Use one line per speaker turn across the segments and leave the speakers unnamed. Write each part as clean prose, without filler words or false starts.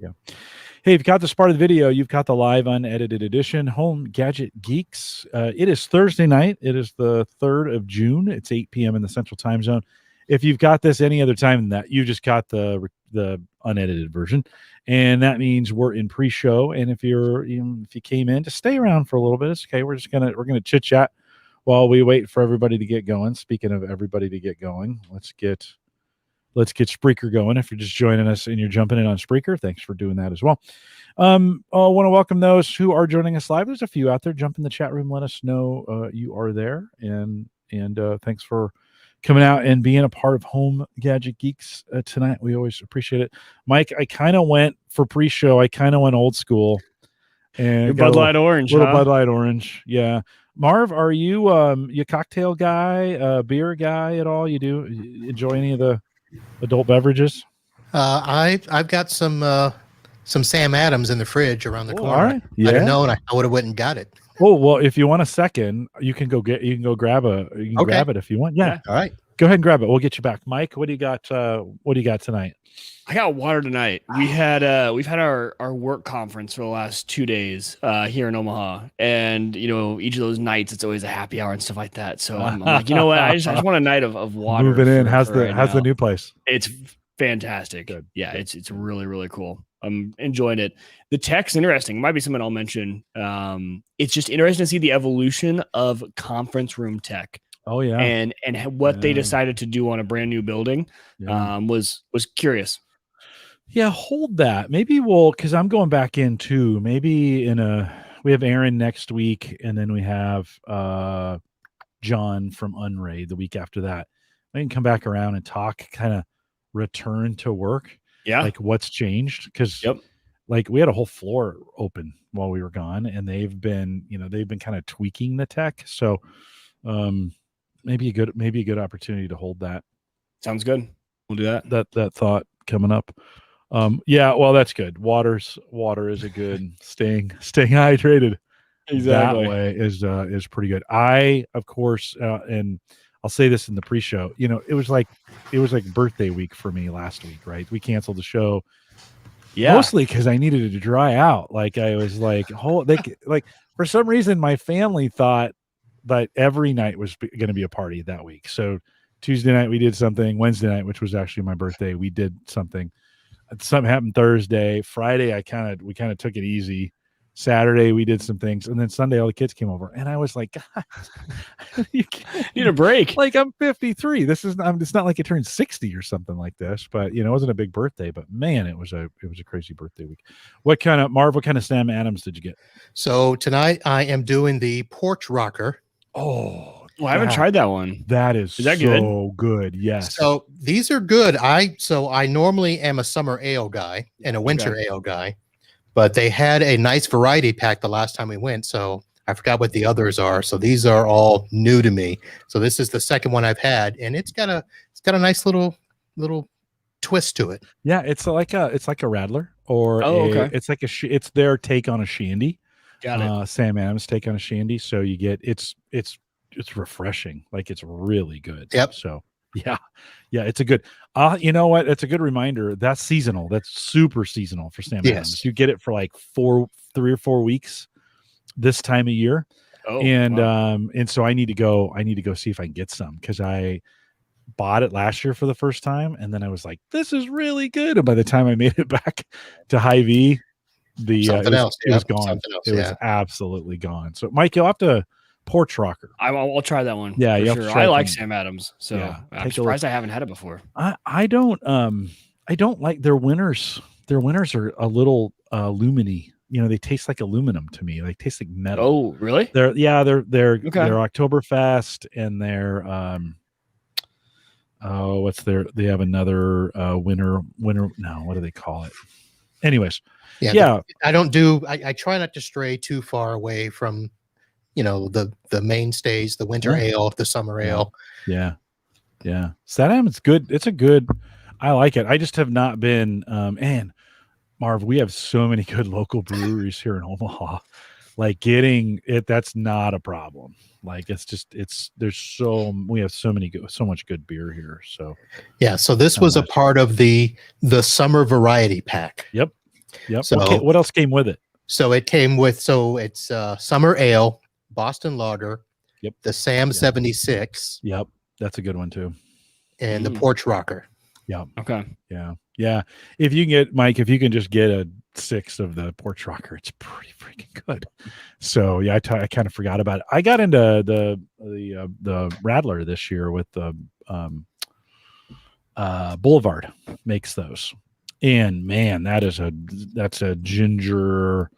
Yeah. Hey, if you've got this part of the video, you've got the live unedited edition, Home Gadget Geeks. It is Thursday night. It is the 3rd of June. It's 8 p.m. in the Central Time Zone. If you've got this any other time than that, you just got the unedited version, and that means we're in pre-show. And if you came in, just stay around for a little bit. It's okay. We're gonna chit chat while we wait for everybody to get going. Speaking of everybody to get going, let's get Spreaker going. If you're just joining us and you're jumping in on Spreaker, thanks for doing that as well. I want to welcome those who are joining us live. There's a few out there. Jump in the chat room. Let us know you are there, and thanks for coming out and being a part of Home Gadget Geeks tonight. We always appreciate it. Mike, I kind of went for pre-show. I kind of went old school. And
Bud Light Orange,
little Bud Light Orange. Yeah. Marv, are you a cocktail guy, beer guy at all? You enjoy any of the adult beverages?
I've got some Sam Adams in the fridge around the corner.
All right. Yeah.
I don't know, and I would have went and got it.
Oh, well, if you want a second, you can go grab it if you want. Yeah.
All right.
Go ahead and grab it. We'll get you back. Mike, what do you got? What do you got tonight?
I got water tonight. We've had our work conference for the last 2 days here in Omaha, and each of those nights it's always a happy hour and stuff like that. So I'm like, you know what? I just want a night of water.
Moving in. How's the new place?
It's fantastic.
Good.
Yeah, it's really, really cool. I'm enjoying it. The tech's interesting. It might be something I'll mention. It's just interesting to see the evolution of conference room tech.
Oh yeah,
and what they decided to do on a brand new building was curious.
Yeah, hold that. Maybe because I'm going back in too. Maybe we have Aaron next week, and then we have John from Unraid the week after that. I can come back around and talk, kind of return to work.
Yeah,
like what's changed, because like we had a whole floor open while we were gone, and they've been kind of tweaking the tech. So maybe a good opportunity to hold that.
Sounds good. We'll do that.
That thought coming up. Yeah, well, that's good. Water is a good staying hydrated.
Exactly.
That way is pretty good. I, of course, and I'll say this in the pre-show, it was like birthday week for me last week, right? We canceled the show. Yeah. Mostly because I needed it to dry out. Like I was like, for some reason, my family thought that every night was going to be a party that week. So Tuesday night we did something. Wednesday night, which was actually my birthday, we did something. Something happened Thursday. Friday, we kind of took it easy. Saturday we did some things, and then Sunday all the kids came over, and I was like, God, you
need a break.
Like I'm 53. It's not like it turned 60 or something like this, but it wasn't a big birthday. But man, it was a crazy birthday week. What kind of Sam Adams did you get?
So tonight I am doing the porch rocker.
Oh,
well, I haven't tried that one.
Is that so good? Yes.
So these are good. I normally am a summer ale guy and a winter ale guy, but they had a nice variety pack the last time we went. So I forgot what the others are. So these are all new to me. So this is the second one I've had, and it's got a nice little twist to it.
Yeah, it's like a Radler, or it's like it's their take on a shandy.
Got it.
Sam Adams' take on a shandy. So you get it's refreshing. Like it's really good.
Yep.
So yeah, it's a good. You know what? It's a good reminder. That's seasonal. That's super seasonal for Sam Adams. You get it for like 3 or 4 weeks this time of year. Oh, and so I need to go see if I can get some, because I bought it last year for the first time, and then I was like, this is really good. And by the time I made it back to Hy-Vee, it was gone. It was absolutely gone. So Mike, you'll have to porch rocker.
I'll try that one.
Yeah,
for sure. I like Sam Adams, so I'm surprised I haven't had it before.
I don't like their winters. Their winters are a little luminy. They taste like aluminum to me. They taste like metal.
Oh, really?
They're Oktoberfest, and they're they have another winter. No, what do they call it? Anyways,
I try not to stray too far away from the mainstays, the winter ale, the summer ale.
Yeah. Sam, it's good. It's a good. I like it. I just have not been. And Marv, we have so many good local breweries here in Omaha. Like getting it, that's not a problem. Like we have so much good beer here. So
yeah. So this was a part of the summer variety pack.
Yep. Yep.
So
What else came with it?
so it came with it's summer ale, Boston lager,
Yep.
the Sam 76,
Yep. That's a good one too.
and the porch rocker.
Yep.
Okay.
Yeah. If you can get Mike, if you can just get a 6 of the porch rocker, it's pretty freaking good. So yeah, I kind of forgot about it. I got into the Radler this year with the Boulevard makes those, and man, that's a ginger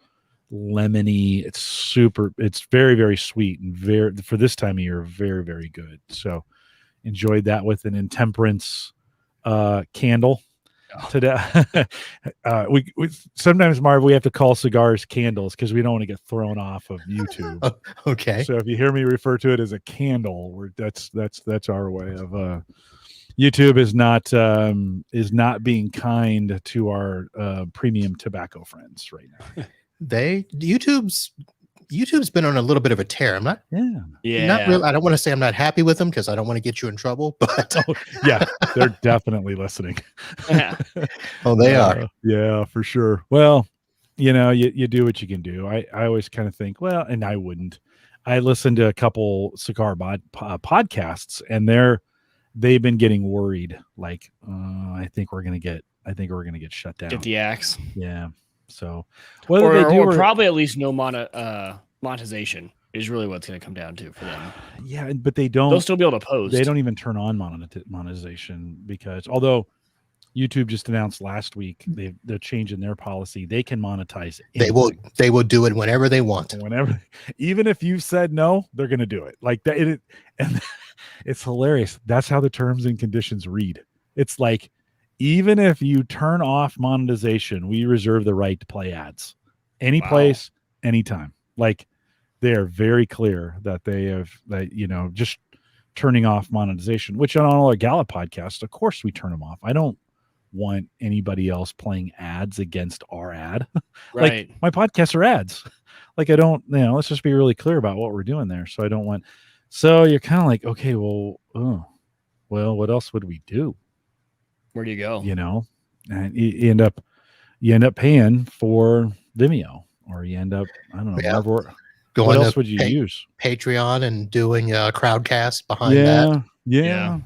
lemony. It's very, very sweet and very, for this time of year, very, very good. So enjoyed that with an intemperance candle today. We sometimes, Marv, we have to call cigars candles because we don't want to get thrown off of YouTube.
Okay.
So if you hear me refer to it as a candle, that's our way of YouTube is not being kind to our premium tobacco friends right now.
YouTube's been on a little bit of a tear. I'm not really, I don't want to say I'm not happy with them because I don't want to get you in trouble, but
yeah, they're definitely listening.
Oh, they are.
Yeah, for sure. Well, you do what you can do. I always kind of think, well, and I wouldn't. I listened to a couple cigar podcasts, and they've been getting worried. Like, I think we're gonna get shut down.
Get the axe.
Yeah. So whether they do
or probably at least no monetization is really what's going to come down to for them.
Yeah, but they'll
still be able to post.
They don't even turn on monetization because although YouTube just announced last week they're changing their policy, they can monetize anything.
They will do it whenever they want.
Even if you said no, they're going to do it. Like that, and it's hilarious. That's how the terms and conditions read. It's like, even if you turn off monetization, we reserve the right to play ads any place, anytime. Like, they are very clear that just turning off monetization, which on all our Gala podcasts, of course we turn them off. I don't want anybody else playing ads against our ad.
Right.
Like, my podcasts are ads. Like, I don't, let's just be really clear about what we're doing there. So I don't want, so you're kind of like, okay, well, what else would we do?
Where do you go?
And you end up paying for Vimeo, or you end up, I don't know,
going
what else would you use?
Patreon and doing a crowdcast behind that.
Yeah.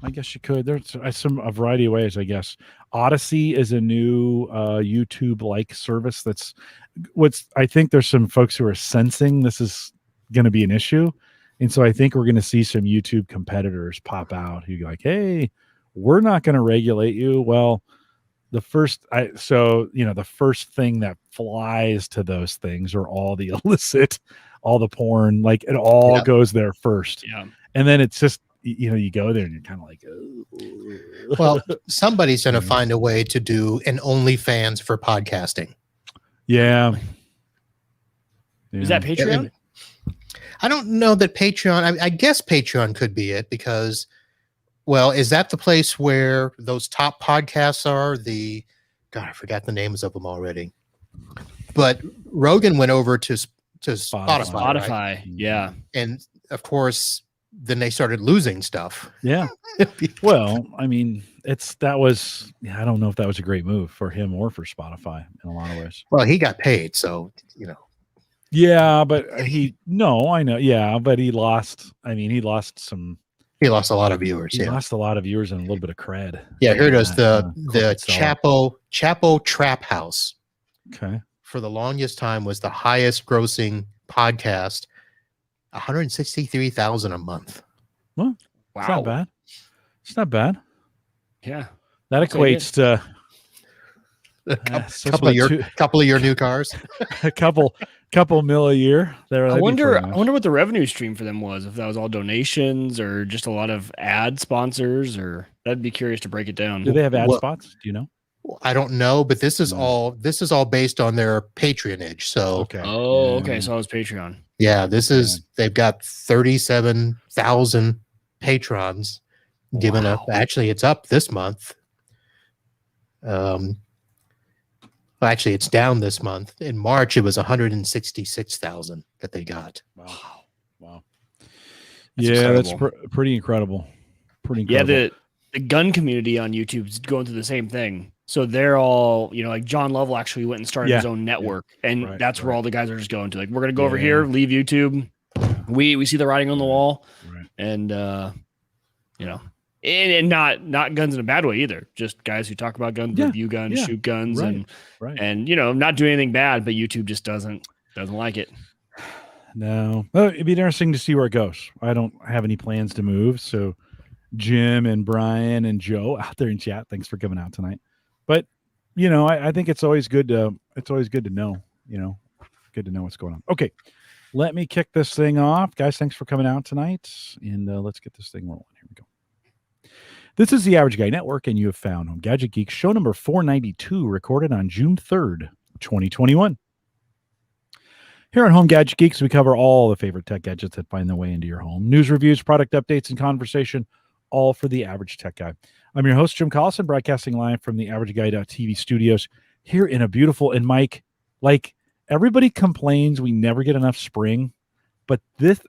I guess you could. There's a variety of ways, I guess. Odyssey is a new YouTube-like service. I think there's some folks who are sensing this is going to be an issue. And so I think we're going to see some YouTube competitors pop out who go like, hey, we're not going to regulate you. Well, the first thing that flies to those things are all the illicit, all the porn, like it all goes there first.
Yeah.
And then it's just, you go there and you're kind of like, oh.
Well, somebody's going to find a way to do an OnlyFans for podcasting.
Yeah.
Is that Patreon?
I don't know that Patreon, I guess Patreon could be it because, well, is that the place where those top podcasts are? God, I forgot the names of them already. But Rogan went over to Spotify.
Right? Yeah.
And of course, then they started losing stuff.
Yeah. Well, I mean, I don't know if that was a great move for him or for Spotify in a lot of ways.
Well, he got paid, so,
Yeah, but I know. Yeah, but he lost some.
He lost a lot of viewers.
He lost a lot of viewers and a little bit of cred.
Yeah, here it is. The Chapo Trap House.
Okay.
For the longest time was the highest grossing podcast, 163,000 a month.
Well, wow. It's not bad. It's not bad.
Yeah.
That equates to
a couple of your new cars.
a couple mil a year.
I wonder what the revenue stream for them was, if that was all donations or just a lot of ad sponsors, or I'd be curious to break it down.
Do they have ad spots? Do you know?
I don't know, but this is all based on their patronage. So
okay.
Oh, okay. So it was Patreon.
Yeah, they've got 37,000 patrons given up. Actually, it's up this month. Actually, it's down this month. In March, it was 166,000 that they got.
Wow. That's pretty incredible.
Yeah, the gun community on YouTube is going through the same thing. So they're all, like John Lovell actually went and started his own network, and
Right,
that's where
right.
all the guys are just going to. Like, we're gonna go over
Yeah.
here, leave YouTube. We see the writing on the wall,
Right.
and and not guns in a bad way either. Just guys who talk about guns, review guns, shoot guns,
right,
and not do anything bad, but YouTube just doesn't like it.
No. Well, it'd be interesting to see where it goes. I don't have any plans to move, so Jim and Brian and Joe out there in chat, thanks for coming out tonight. But I think it's always good to know, good to know what's going on. Okay, let me kick this thing off, guys. Thanks for coming out tonight, and let's get this thing rolling. Here we go. This is the Average Guy Network, and you have found Home Gadget Geeks, show number 492, recorded on June 3rd, 2021. Here on Home Gadget Geeks, we cover all the favorite tech gadgets that find their way into your home. News, reviews, product updates, and conversation, all for the average tech guy. I'm your host, Jim Collison, broadcasting live from the AverageGuy.tv studios here in a beautiful, and Mike, like, everybody complains we never get enough spring, but this,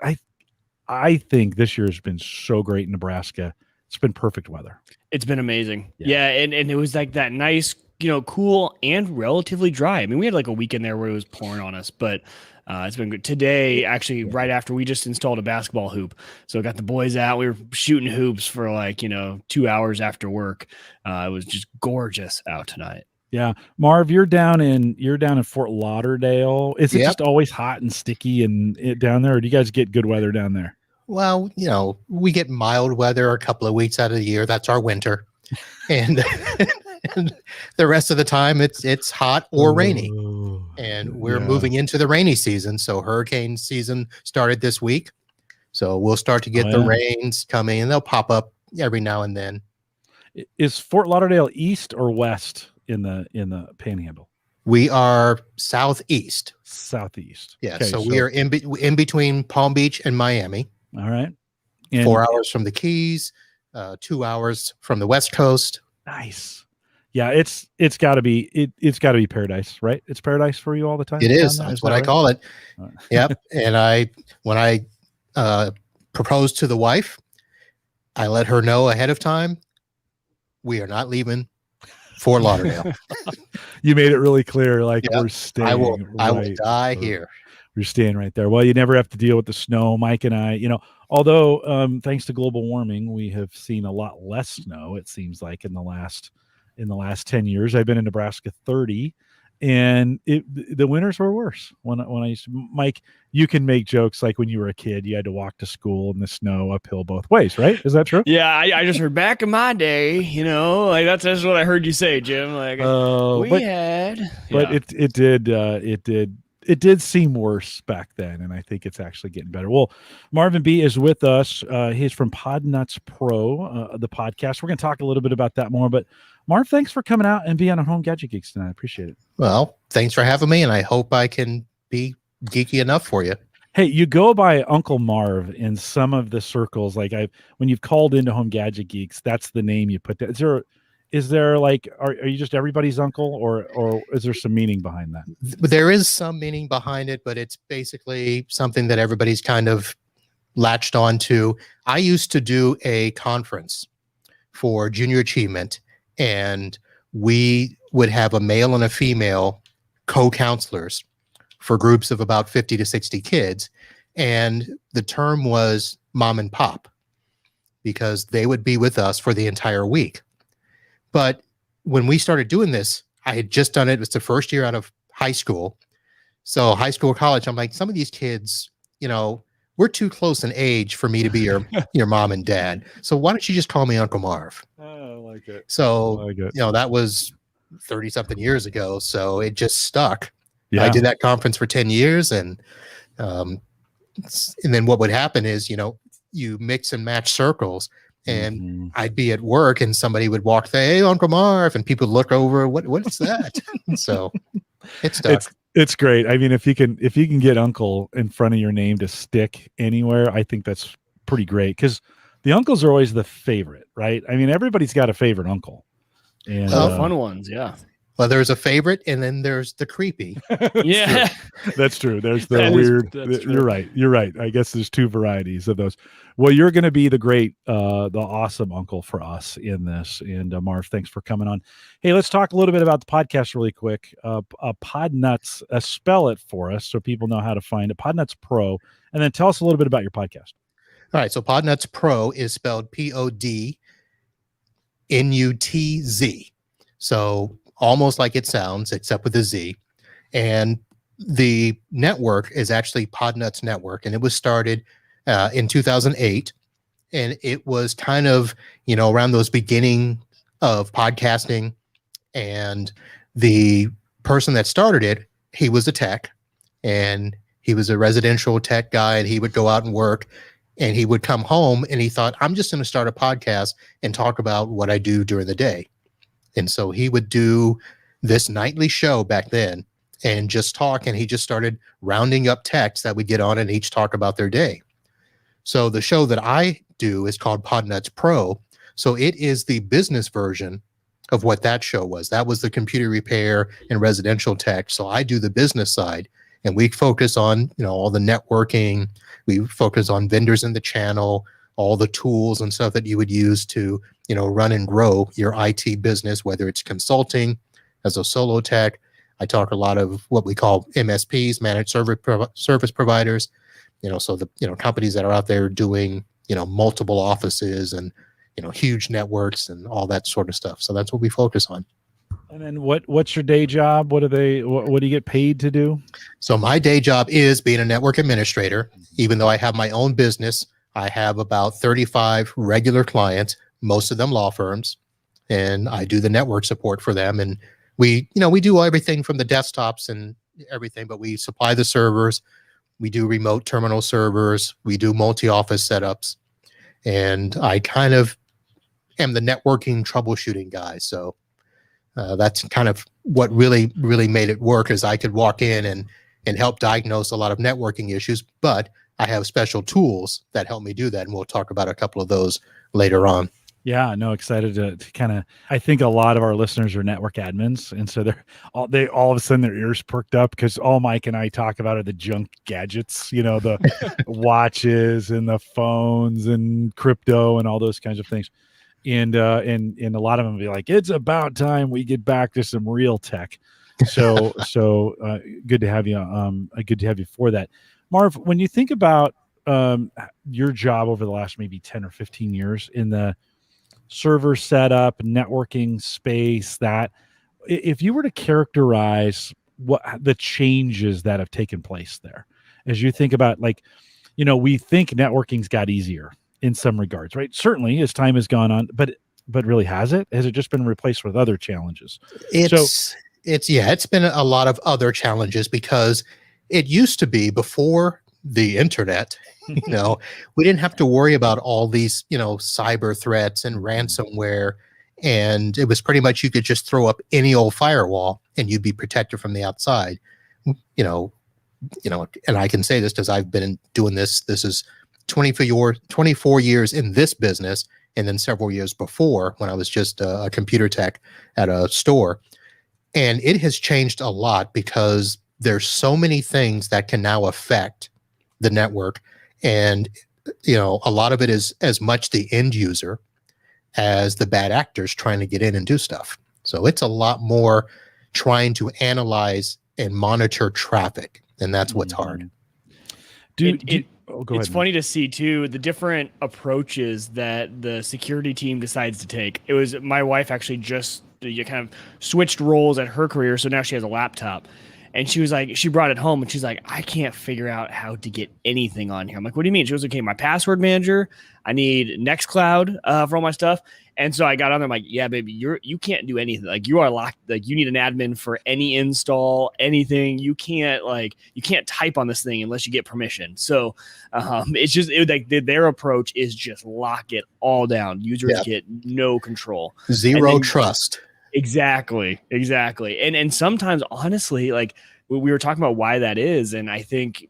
I think this year has been so great in Nebraska. It's been perfect weather.
It's been amazing. Yeah, and it was like that nice, cool and relatively dry. I mean, we had like a weekend there where it was pouring on us, but it's been good. Today, actually, right after we just installed a basketball hoop. So I got the boys out. We were shooting hoops for like, 2 hours after work. It was just gorgeous out tonight.
Yeah. Marv, you're down in Fort Lauderdale. Is it just always hot and sticky and down there, or do you guys get good weather down there?
Well, we get mild weather a couple of weeks out of the year. That's our winter. And, and the rest of the time it's hot or rainy. And we're moving into the rainy season. So hurricane season started this week. So we'll start to get the rains coming, and they'll pop up every now and then.
Is Fort Lauderdale east or west in the Panhandle?
We are southeast.
Southeast.
Yeah. Okay, so we are in between Palm Beach and Miami.
All right. And
4 hours from the Keys, 2 hours from the West Coast.
Nice. Yeah, it's got to be it's got to be paradise, right? It's paradise for you all the time.
It is. That's what I call it. Yep. And when I proposed to the wife, I let her know ahead of time, we are not leaving Fort Lauderdale.
You made it really clear, like, we're staying.
I will die here.
We're staying right there. Well, you never have to deal with the snow. Mike and I, although thanks to global warming, we have seen a lot less snow, it seems like, in the last 10 years. I've been in Nebraska 30, and the winters were worse. When I used to, Mike, you can make jokes like when you were a kid, you had to walk to school in the snow uphill both ways, right? Is that true?
Yeah, I just heard back in my day, like that's what I heard you say, Jim. Like, it did seem worse back then, and I think it's actually getting better. Well, Marvin B is with us. He's from Podnuts Pro, the podcast. We're going to talk a little bit about that more, but Marv, thanks for coming out and being on Home Gadget Geeks tonight. I appreciate it.
Well, thanks for having me, and I hope I can be geeky enough for you.
Hey, you go by Uncle Marv in some of the circles. Like when you've called into Home Gadget Geeks, that's the name you put there. Is there like, are you just everybody's uncle, or is there some meaning behind that?
There is some meaning behind it, but it's basically something that everybody's kind of latched onto. I used to do a conference for junior achievement, and we would have a male and a female co-counselors for groups of about 50 to 60 kids. And the term was mom and pop, because they would be with us for the entire week. But when we started doing this, I had just done it. It was the first year out of high school. So high school, college, I'm like, some of these kids, we're too close in age for me to be your mom and dad. So why don't you just call me Uncle Marv?
Oh, I like it.
So, that was 30 something years ago. So it just stuck.
Yeah.
I did that conference for 10 years. And then what would happen is, you mix and match circles. And I'd be at work and somebody would walk, hey, Uncle Marv, and people look over, what's that? So it's stuck.
It's great. I mean, if you can get Uncle in front of your name to stick anywhere, I think that's pretty great, because the uncles are always the favorite, right? I mean, everybody's got a favorite uncle. And
fun ones, yeah.
Well, there's a favorite, and then there's the creepy.
Yeah.
That's true. There's the
That is-
weird.
that's true.
You're right. You're right. I guess there's two varieties of those. Well, you're going to be the great, the awesome uncle for us in this. And Marv, thanks for coming on. Hey, let's talk a little bit about the podcast really quick. Podnuts, spell it for us so people know how to find it. Podnuts Pro, and then tell us a little bit about your podcast.
All right, so Podnuts Pro is spelled PODNUTZ. So almost like it sounds, except with a Z. And the network is actually Podnuts Network, and it was started in 2008. And it was kind of, around those beginning of podcasting. And the person that started it, he was a tech, and he was a residential tech guy, and he would go out and work, and he would come home, and he thought, I'm just going to start a podcast and talk about what I do during the day. And so he would do this nightly show back then and just talk. And he just started rounding up techs that would get on and each talk about their day. So the show that I do is called Podnuts Pro. So it is the business version of what that show was. That was the computer repair and residential tech. So I do the business side, and we focus on, all the networking. We focus on vendors in the channel, all the tools and stuff that you would use to, run and grow your IT business, whether it's consulting as a solo tech. I talk a lot of what we call MSPs, managed service providers, so the, companies that are out there doing, multiple offices and, huge networks and all that sort of stuff. So that's what we focus on.
And then what's your day job? What do you get paid to do?
So my day job is being a network administrator. Even though I have my own business, I have about 35 regular clients, most of them law firms, and I do the network support for them. And we do everything from the desktops and everything, but we supply the servers. We do remote terminal servers. We do multi-office setups. And I kind of am the networking troubleshooting guy. So that's kind of what really made it work, is I could walk in and help diagnose a lot of networking issues, but I have special tools that help me do that. And we'll talk about a couple of those later on.
Yeah, no, excited to kind of, I think a lot of our listeners are network admins. And so they all of a sudden their ears perked up, because all Mike and I talk about are the junk gadgets, the watches and the phones and crypto and all those kinds of things. And a lot of them will be like, it's about time we get back to some real tech. So good to have you. Good to have you for that. Marv, when you think about your job over the last maybe 10 or 15 years in the server setup, networking space, that if you were to characterize what the changes that have taken place there, as you think about, we think networking's got easier in some regards, right? Certainly as time has gone on, but really, has it just been replaced with other challenges?
It's been a lot of other challenges, because it used to be, before the internet, we didn't have to worry about all these, cyber threats and ransomware. And it was pretty much, you could just throw up any old firewall and you'd be protected from the outside, and I can say this because I've been doing this. This is 24 years in this business. And then several years before, when I was just a computer tech at a store. And it has changed a lot, because there's so many things that can now affect the network. And, a lot of it is as much the end user as the bad actors trying to get in and do stuff. So it's a lot more trying to analyze and monitor traffic. And that's what's hard.
It's funny to see too the different approaches that the security team decides to take. It was my wife actually just kind of switched roles at her career, so now she has a laptop, and she was like, she brought it home, and she's like, I can't figure out how to get anything on here. I'm like, what do you mean? She goes, okay, my password manager, I need Nextcloud for all my stuff. And so I got on there, I'm like, yeah, baby, you can't do anything. Like, you are locked. Like, you need an admin for any install, anything. You can't type on this thing unless you get permission. So it's just their approach is just lock it all down. Users get no control.
Zero trust.
Exactly. And sometimes, honestly, like, we were talking about why that is. And I think,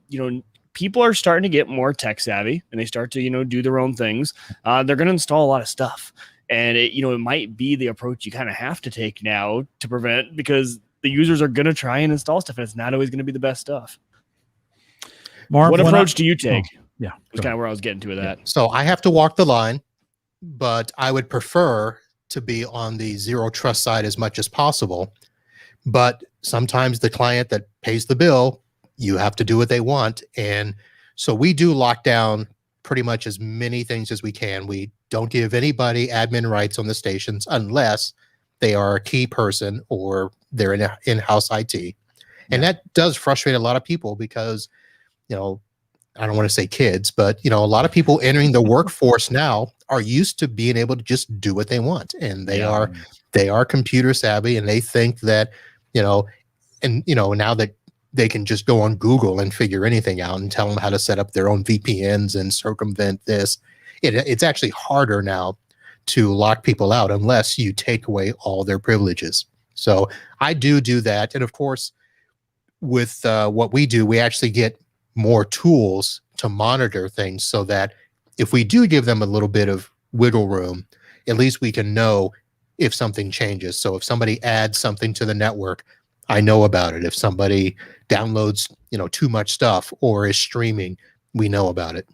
people are starting to get more tech savvy and they start to, do their own things. They're going to install a lot of stuff. And it might be the approach you kind of have to take now to prevent, because the users are going to try and install stuff and it's not always going to be the best stuff.
Marv,
what approach do you take?
Yeah.
That's kind of where I was getting to with that.
So I have to walk the line, but I would prefer to be on the zero trust side as much as possible. But sometimes the client that pays the bill, you have to do what they want. And so we do lock down pretty much as many things as we can. We don't give anybody admin rights on the stations unless they are a key person or they're in-house IT. And that does frustrate a lot of people because, I don't want to say kids, but, a lot of people entering the workforce now are used to being able to just do what they want. And they are computer savvy, and they think that, now that they can just go on Google and figure anything out and tell them how to set up their own VPNs and circumvent this. It's actually harder now to lock people out unless you take away all their privileges. So I do that. And of course, with what we do, we actually get more tools to monitor things so that if we do give them a little bit of wiggle room, at least we can know if something changes. So if somebody adds something to the network, I know about it. If somebody downloads, too much stuff or is streaming, we know about it.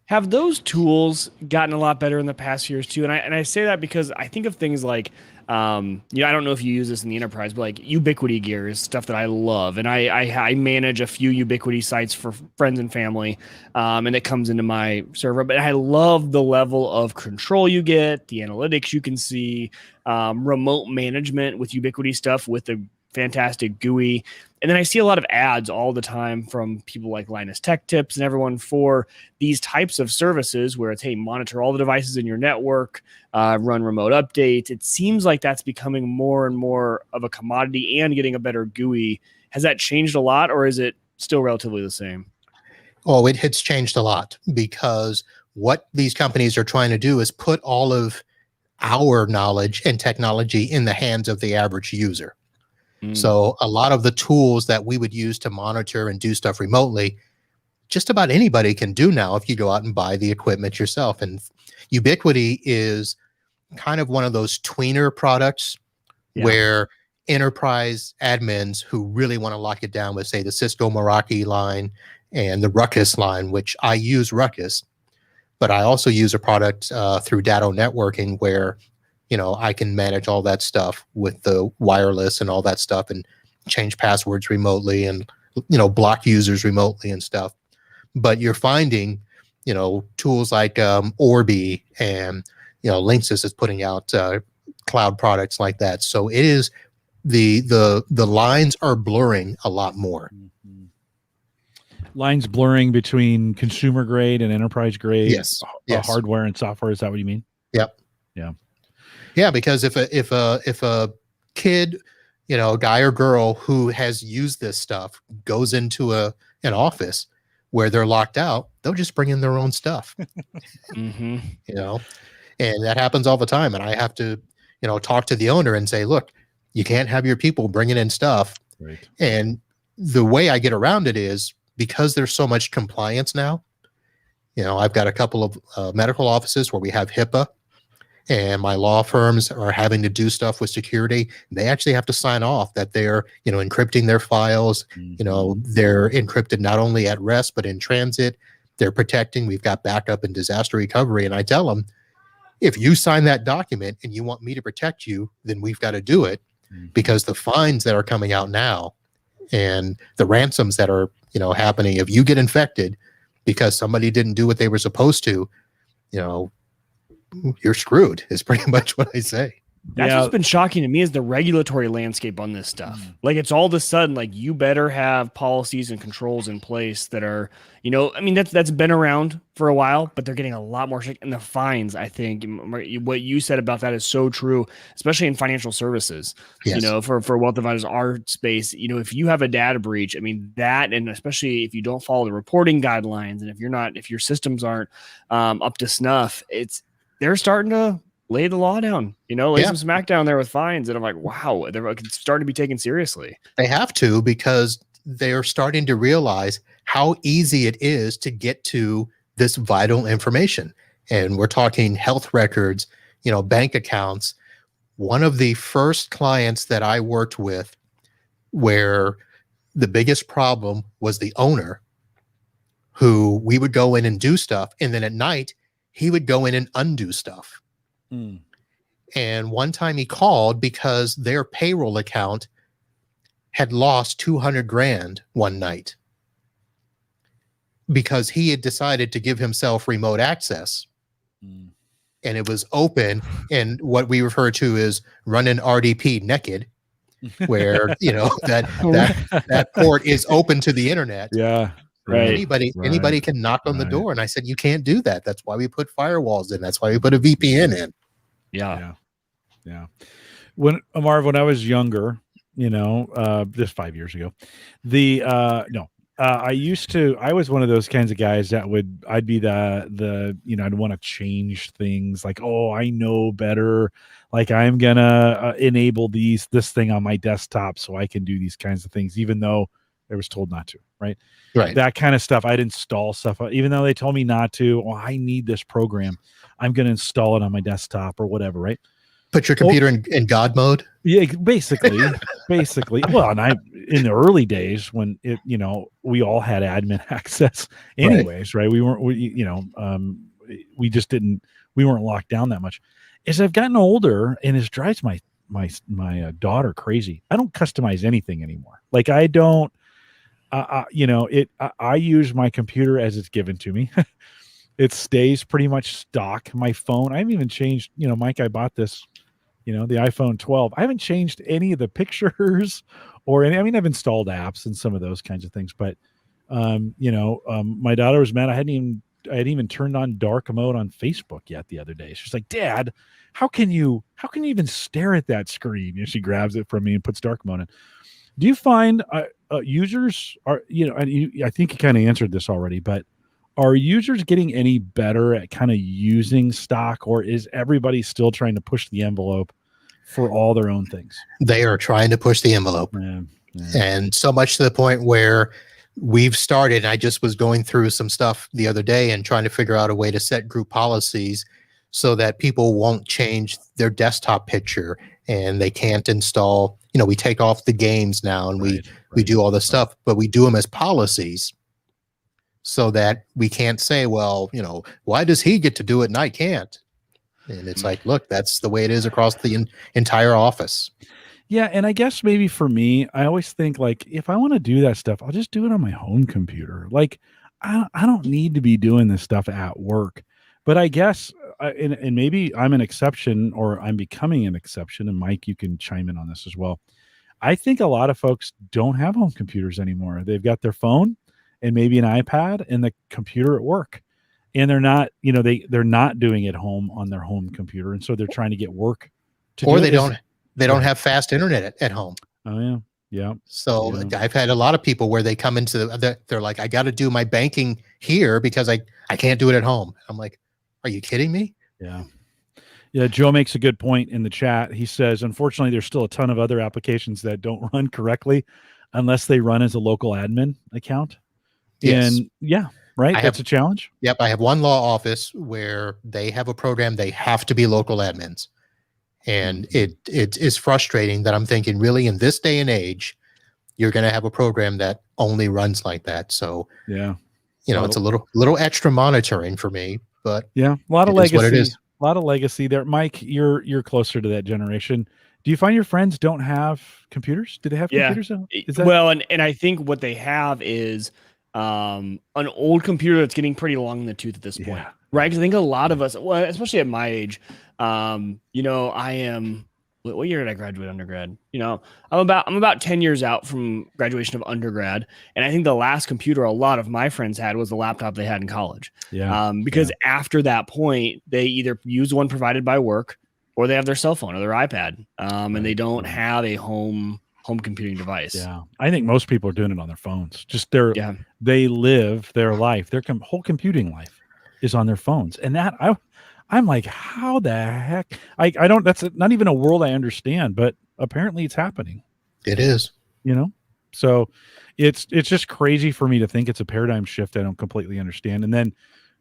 Have those tools gotten a lot better in the past years too? And I say that because I think of things like, I don't know if you use this in the enterprise, but like Ubiquity gear is stuff that I love. And I manage a few Ubiquity sites for friends and family. And it comes into my server, but I love the level of control you get, the analytics you can see, remote management with Ubiquity stuff with the fantastic GUI. And then I see a lot of ads all the time from people like Linus Tech Tips and everyone for these types of services where it's, hey, monitor all the devices in your network, run remote updates. It seems like that's becoming more and more of a commodity and getting a better GUI. Has that changed a lot, or is it still relatively the same?
Oh, it's changed a lot, because what these companies are trying to do is put all of our knowledge and technology in the hands of the average user. So a lot of the tools that we would use to monitor and do stuff remotely, just about anybody can do now if you go out and buy the equipment yourself. And Ubiquity is kind of one of those tweener products where enterprise admins who really want to lock it down with, say, the Cisco Meraki line and the Ruckus line, which I use Ruckus, but I also use a product through Datto Networking where I can manage all that stuff with the wireless and all that stuff and change passwords remotely and, block users remotely and stuff. But you're finding, tools like Orbi and, Linksys is putting out cloud products like that. So it is the lines are blurring a lot more.
Lines blurring between consumer grade and enterprise grade.
Yes.
Hardware and software. Is that what you mean?
Yep.
Yeah.
Yeah, because if a kid, guy or girl who has used this stuff goes into an office where they're locked out, they'll just bring in their own stuff. And that happens all the time. And I have to, talk to the owner and say, look, you can't have your people bringing in stuff.
Right.
And the way I get around it is because there's so much compliance now. I've got a couple of medical offices where we have HIPAA. And my law firms are having to do stuff with security. They actually have to sign off that they're, encrypting their files. They're encrypted not only at rest, but in transit. They're protecting. We've got backup and disaster recovery. And I tell them, if you sign that document and you want me to protect you, then we've got to do it, because the fines that are coming out now and the ransoms that are, happening, if you get infected because somebody didn't do what they were supposed to, you're screwed is pretty much what I say.
That's what's been shocking to me is the regulatory landscape on this stuff. Like it's all of a sudden, like you better have policies and controls in place that are, that's been around for a while, but they're getting a lot more strict. And the fines, I think what you said about that is so true, especially in financial services, for wealth advisors, our space, if you have a data breach, that, and especially if you don't follow the reporting guidelines and if your systems aren't up to snuff, they're starting to lay the law down, some smack down there with fines. And I'm like, wow, they're starting to be taken seriously.
They have to, because they're starting to realize how easy it is to get to this vital information. And we're talking health records, bank accounts. One of the first clients that I worked with where the biggest problem was the owner, who we would go in and do stuff, and then at night he would go in and undo stuff. And one time he called because their payroll account had lost 200 grand one night because he had decided to give himself remote access. And it was open, and what we refer to as running RDP naked, where that port is open to the internet.
Yeah.
Right.
Anybody can knock on the door. And I said, you can't do that. That's why we put firewalls in. That's why we put a VPN in.
Yeah.
When I was younger, just 5 years ago, I was one of those kinds of guys that I'd be I'd want to change things, like, oh, I know better. Like, I'm gonna enable this thing on my desktop so I can do these kinds of things, even though I was told not to, right? That kind of stuff. I'd install stuff, even though they told me not to. Oh, I need this program. I'm going to install it on my desktop or whatever, right?
Put your computer in God mode.
Yeah, basically. Well, and in the early days when we all had admin access anyways, right? We weren't locked down that much. As I've gotten older, and it drives my daughter crazy, I don't customize anything anymore. Like, I don't, I use my computer as it's given to me. It stays pretty much stock. My phone, I haven't even changed, Mike, I bought this, the iPhone 12. I haven't changed any of the pictures or I've installed apps and some of those kinds of things, but, my daughter was mad. I hadn't even turned on dark mode on Facebook yet the other day. She's like, Dad, how can you even stare at that screen? And she grabs it from me and puts dark mode in. Do you find users are, I think you kind of answered this already, but are users getting any better at kind of using stock, or is everybody still trying to push the envelope for all their own things?
They are trying to push the envelope. And so much to the point where we've started. I just was going through some stuff the other day and trying to figure out a way to set group policies so that people won't change their desktop picture and they can't install, we take off the games now and we do all this stuff, but we do them as policies so that we can't say, well, why does he get to do it and I can't? And it's like, look, that's the way it is across the entire office.
Yeah, and I guess maybe for me, I always think, like, if I want to do that stuff, I'll just do it on my home computer. Like, I don't need to be doing this stuff at work. But I guess, and maybe I'm an exception, or I'm becoming an exception, and Mike, you can chime in on this as well. I think a lot of folks don't have home computers anymore. They've got their phone and maybe an iPad and the computer at work. And they're not, they're not doing it home on their home computer. And so they're trying to get work to do it.
Or they don't have fast internet at home.
Oh, yeah. Yeah.
So I've had a lot of people where they come into they're like, I got to do my banking here because I can't do it at home. I'm like, are you kidding me?
Yeah. Yeah. Joe makes a good point in the chat. He says, unfortunately, there's still a ton of other applications that don't run correctly unless they run as a local admin account.
Yes.
And yeah, right. That's a challenge.
Yep. I have one law office where they have a program. They have to be local admins. And it is frustrating that I'm thinking, really, in this day and age, you're going to have a program that only runs like that. So,
yeah,
it's a little extra monitoring for me, but
yeah, a lot of legacy.
What it is.
A lot of legacy there. Mike, you're closer to that generation. Do you find your friends don't have computers? Do they have computers?
Well, and I think what they have is an old computer that's getting pretty long in the tooth at this point, right? Because I think a lot of us, well, especially at my age, I am. What year did I graduate undergrad? I'm about 10 years out from graduation of undergrad, and I think the last computer a lot of my friends had was the laptop they had in college.
Yeah.
Because after that point, they either use one provided by work, or they have their cell phone or their iPad, and they don't have a home computing device.
Yeah, I think most people are doing it on their phones. Just they live their life. Their whole computing life is on their phones, and that I'm like, how the heck? I don't. That's not even a world I understand, but apparently it's happening.
It is.
So it's just crazy for me to think it's a paradigm shift I don't completely understand. And then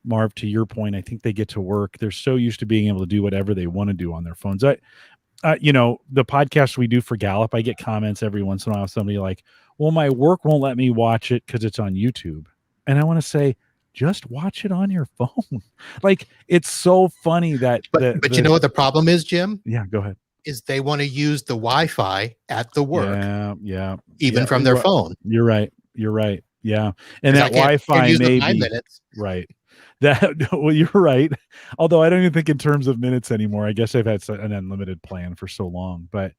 Marv, to your point, I think they get to work. They're so used to being able to do whatever they want to do on their phones. The podcast we do for Gallup, I get comments every once in a while. Somebody like, well, my work won't let me watch it because it's on YouTube. And I want to say, just watch it on your phone. Like, it's so funny that.
But you know what the problem is, Jim?
Yeah, go ahead.
Is they want to use the Wi-Fi at the work.
Yeah.
Even from their phone.
You're right. Yeah. And that Wi-Fi may be.
Minutes.
Right. Well, you're right. Although I don't even think in terms of minutes anymore. I guess I've had an unlimited plan for so long, but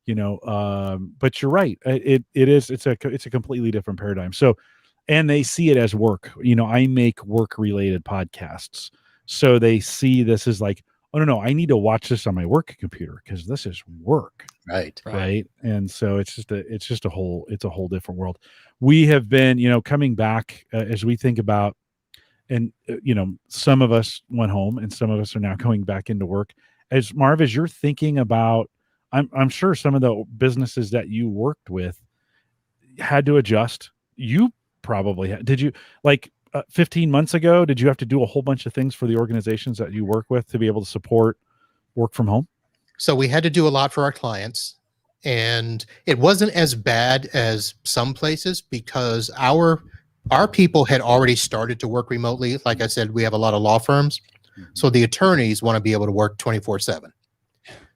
but you're right. It's a completely different paradigm. So, and they see it as work. I make work related podcasts. So they see this as like, oh no, I need to watch this on my work computer because this is work. Right. And so it's a whole different world. We have been, coming back as we think about. And, some of us went home and some of us are now going back into work. As Marv, as you're thinking about, I'm sure some of the businesses that you worked with had to adjust. You probably had. Did you, 15 months ago, did you have to do a whole bunch of things for the organizations that you work with to be able to support work from home?
So we had to do a lot for our clients. And it wasn't as bad as some places because our people had already started to work remotely. Like I said, we have a lot of law firms. Mm-hmm. So the attorneys want to be able to work 24/7.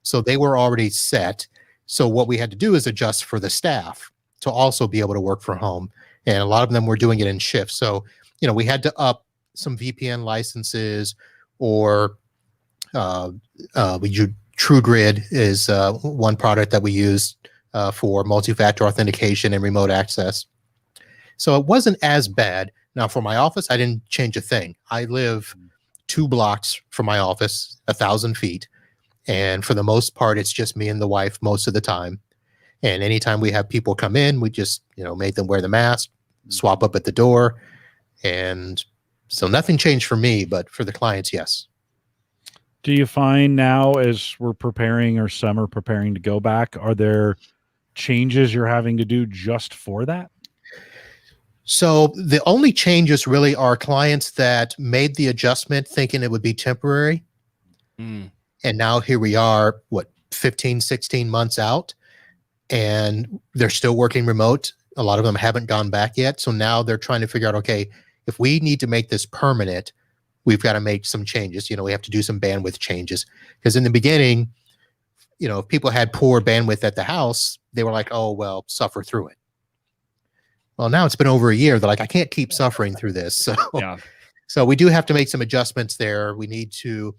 So they were already set. So what we had to do is adjust for the staff to also be able to work from home. And a lot of them were doing it in shifts. So, we had to up some VPN licenses or we use TrueGrid is one product that we use for multi-factor authentication and remote access. So it wasn't as bad. Now for my office, I didn't change a thing. I live 2 blocks from my office, 1,000 feet. And for the most part, it's just me and the wife most of the time. And anytime we have people come in, we just, make them wear the mask, swap up at the door. And so nothing changed for me, but for the clients, yes.
Do you find now as we're preparing or some are preparing to go back, are there changes you're having to do just for that?
So the only changes really are clients that made the adjustment thinking it would be temporary. And now here we are, 15, 16 months out, and they're still working remote. A lot of them haven't gone back yet. So now they're trying to figure out, okay, if we need to make this permanent, we've got to make some changes. We have to do some bandwidth changes. Because in the beginning, if people had poor bandwidth at the house, they were like, oh, well, suffer through it. Well, now it's been over a year. They're like, I can't keep suffering through this. So, so we do have to make some adjustments there. We need to,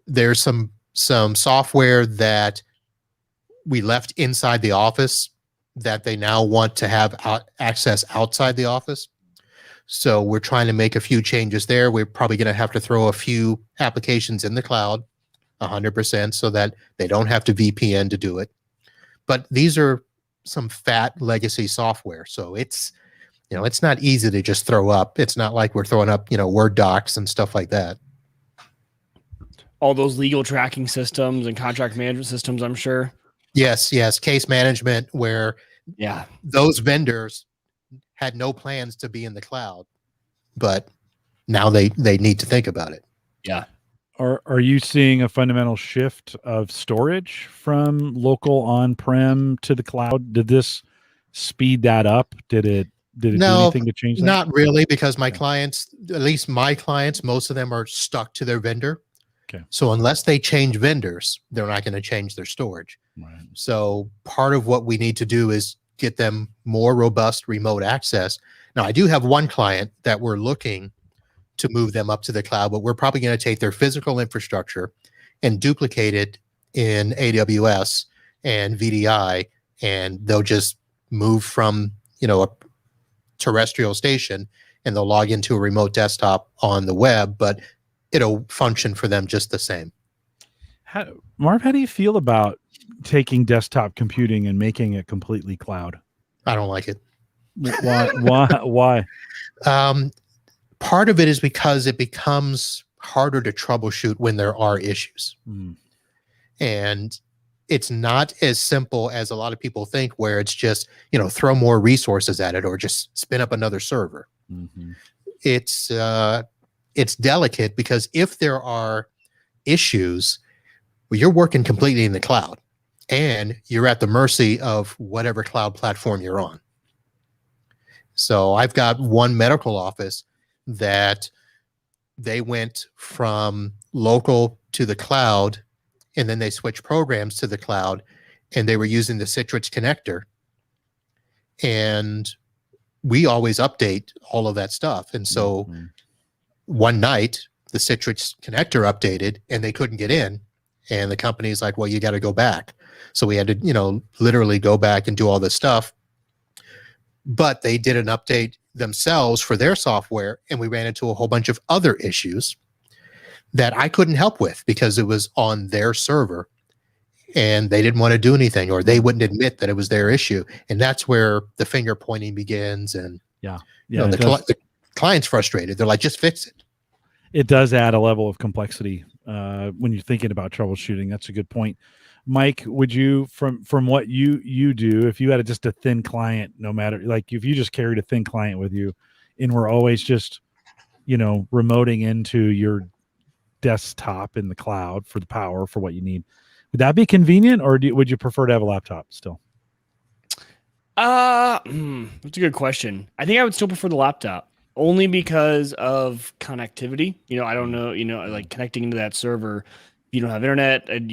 there's some software that we left inside the office that they now want to have access outside the office. So we're trying to make a few changes there. We're probably going to have to throw a few applications in the cloud 100% so that they don't have to VPN to do it. But these are some fat legacy software. So it's, it's not easy to just throw up. It's not like we're throwing up, Word docs and stuff like that.
All those legal tracking systems and contract management systems, I'm sure.
Yes. Case management where those vendors had no plans to be in the cloud, but now they need to think about it.
Yeah.
Are you seeing a fundamental shift of storage from local on-prem to the cloud? Did this speed that up? Did it do anything to change that?
Not really, because my clients, at least my clients, most of them are stuck to their vendor.
Okay.
So unless they change vendors, they're not going to change their storage.
Right.
So part of what we need to do is get them more robust remote access. Now, I do have one client that we're looking to move them up to the cloud, but we're probably going to take their physical infrastructure and duplicate it in AWS and VDI, and they'll just move from, a terrestrial station and they'll log into a remote desktop on the web, but it'll function for them just the same.
Marv, how do you feel about taking desktop computing and making it completely cloud?
I don't like it.
Why?
Part of it is because it becomes harder to troubleshoot when there are issues. And it's not as simple as a lot of people think, where it's just, throw more resources at it or just spin up another server.
Mm-hmm.
It's delicate, because if there are issues, well, you're working completely in the cloud and you're at the mercy of whatever cloud platform you're on. So I've got one medical office that they went from local to the cloud, and then they switched programs to the cloud, and they were using the Citrix connector. And we always update all of that stuff. And so one night the Citrix connector updated and they couldn't get in. And the company's like, well, you got to go back. So we had to, literally go back and do all this stuff. But they did an update themselves for their software, and we ran into a whole bunch of other issues that I couldn't help with because it was on their server and they didn't want to do anything, or they wouldn't admit that it was their issue. And that's where the finger pointing begins. And the client's frustrated. They're like, just fix it.
It does add a level of complexity when you're thinking about troubleshooting. That's a good point. Mike, would you, from what you do, if you had just a thin client, no matter, like if you just carried a thin client with you and we're always just, remoting into your desktop in the cloud for the power for what you need, would that be convenient, or would you prefer to have a laptop still?
That's a good question. I think I would still prefer the laptop, only because of connectivity. I don't know, like connecting into that server, if you don't have internet, and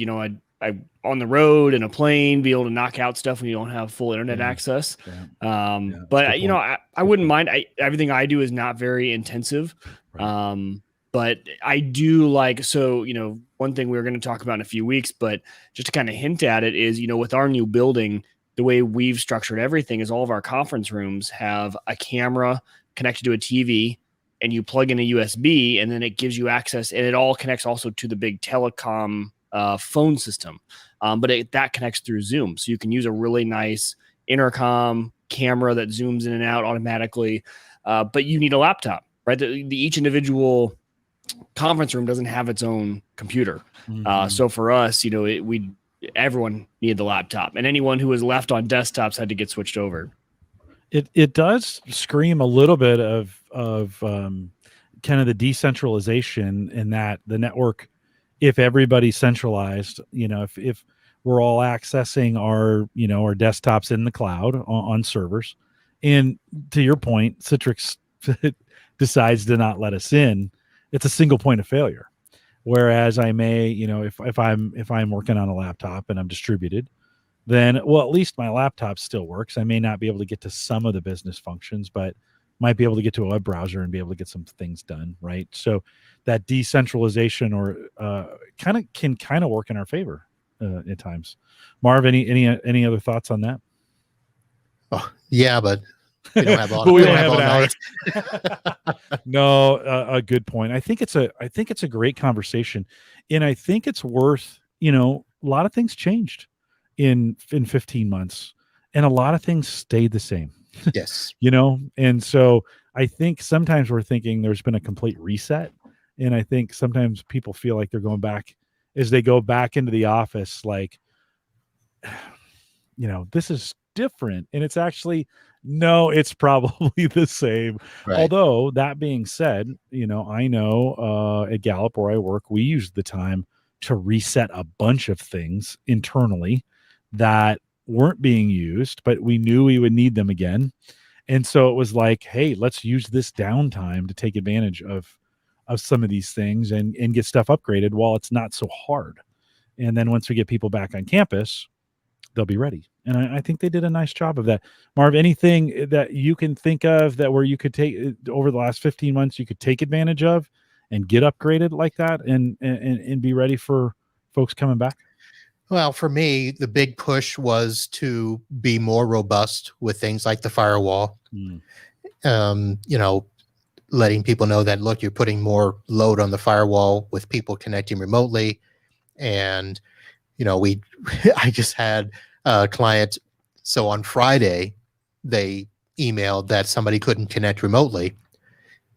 I on the road in a plane, be able to knock out stuff when you don't have full internet access. But I wouldn't mind. Everything I do is not very intensive. Right. But I do like, one thing we're going to talk about in a few weeks, but just to kind of hint at it is, with our new building, the way we've structured everything is all of our conference rooms have a camera connected to a TV, and you plug in a USB, and then it gives you access, and it all connects also to the big telecom phone system. But that connects through Zoom. So you can use a really nice intercom camera that zooms in and out automatically. But you need a laptop, right? Each individual conference room doesn't have its own computer. So for us, everyone needed the laptop, and anyone who was left on desktops had to get switched over.
It does scream a little bit of kind of the decentralization in that the network, if everybody's centralized, if we're all accessing our desktops in the cloud on servers, and to your point, Citrix decides to not let us in, it's a single point of failure. Whereas I may, if I'm working on a laptop and I'm distributed, then, well, at least my laptop still works. I may not be able to get to some of the business functions, but might be able to get to a web browser and be able to get some things done, right? So that decentralization or can work in our favor at times. Marv, any other thoughts on that?
Oh, yeah, but we don't have all,
we don't have all night. No, a good point. I think it's a great conversation, and I think it's worth, a lot of things changed in 15 months, and a lot of things stayed the same.
Yes.
And so I think sometimes we're thinking there's been a complete reset, and I think sometimes people feel like they're going back as they go back into the office, like, this is different, and it's actually, no, it's probably the same. Right. Although that being said, I know at Gallup where I work, we use the time to reset a bunch of things internally that weren't being used, but we knew we would need them again. And so it was like, hey, let's use this downtime to take advantage of some of these things and get stuff upgraded while it's not so hard. And then once we get people back on campus, they'll be ready. And I think they did a nice job of that. Marv, anything that you can think of that where you could take over the last 15 months, you could take advantage of and get upgraded like that and be ready for folks coming back?
Well, for me, the big push was to be more robust with things like the firewall. Letting people know that, look, you're putting more load on the firewall with people connecting remotely. And, I just had a client. So on Friday, they emailed that somebody couldn't connect remotely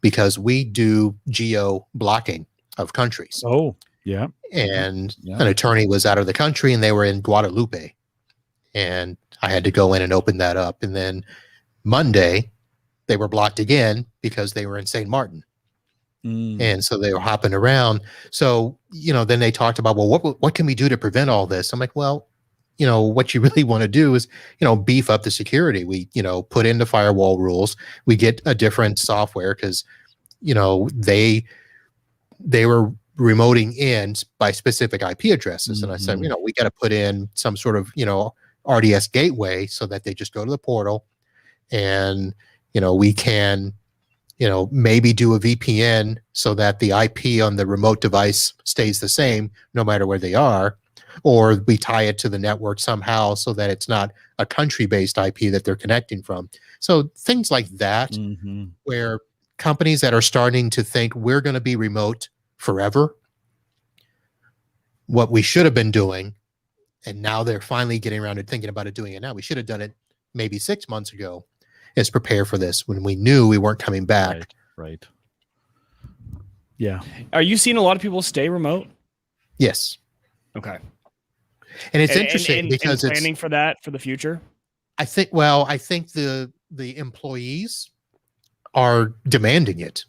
because we do geo blocking of countries.
Oh, Yeah.
and
Yeah.
an attorney was out of the country and they were in Guadalupe, and I had to go in and open that up. And then Monday they were blocked again because they were in St. Martin. And so they were hopping around. So, then they talked about, well, what can we do to prevent all this? I'm like, well, what you really want to do is, beef up the security. We, put in the firewall rules. We get a different software because, they were remoting in by specific IP addresses. And I said, we got to put in some sort of, RDS gateway so that they just go to the portal and, we can, maybe do a VPN so that the IP on the remote device stays the same no matter where they are, or we tie it to the network somehow so that it's not a country-based IP that they're connecting from. So things like that, where companies that are starting to think we're going to be remote forever, what we should have been doing, and now they're finally getting around to thinking about it, doing it now. We should have done it maybe 6 months ago, is prepare for this when we knew we weren't coming back.
Right. Yeah.
Are you seeing a lot of people stay remote?
Yes.
Okay.
And it's interesting because
it's planning for that for the future.
I think the employees are demanding it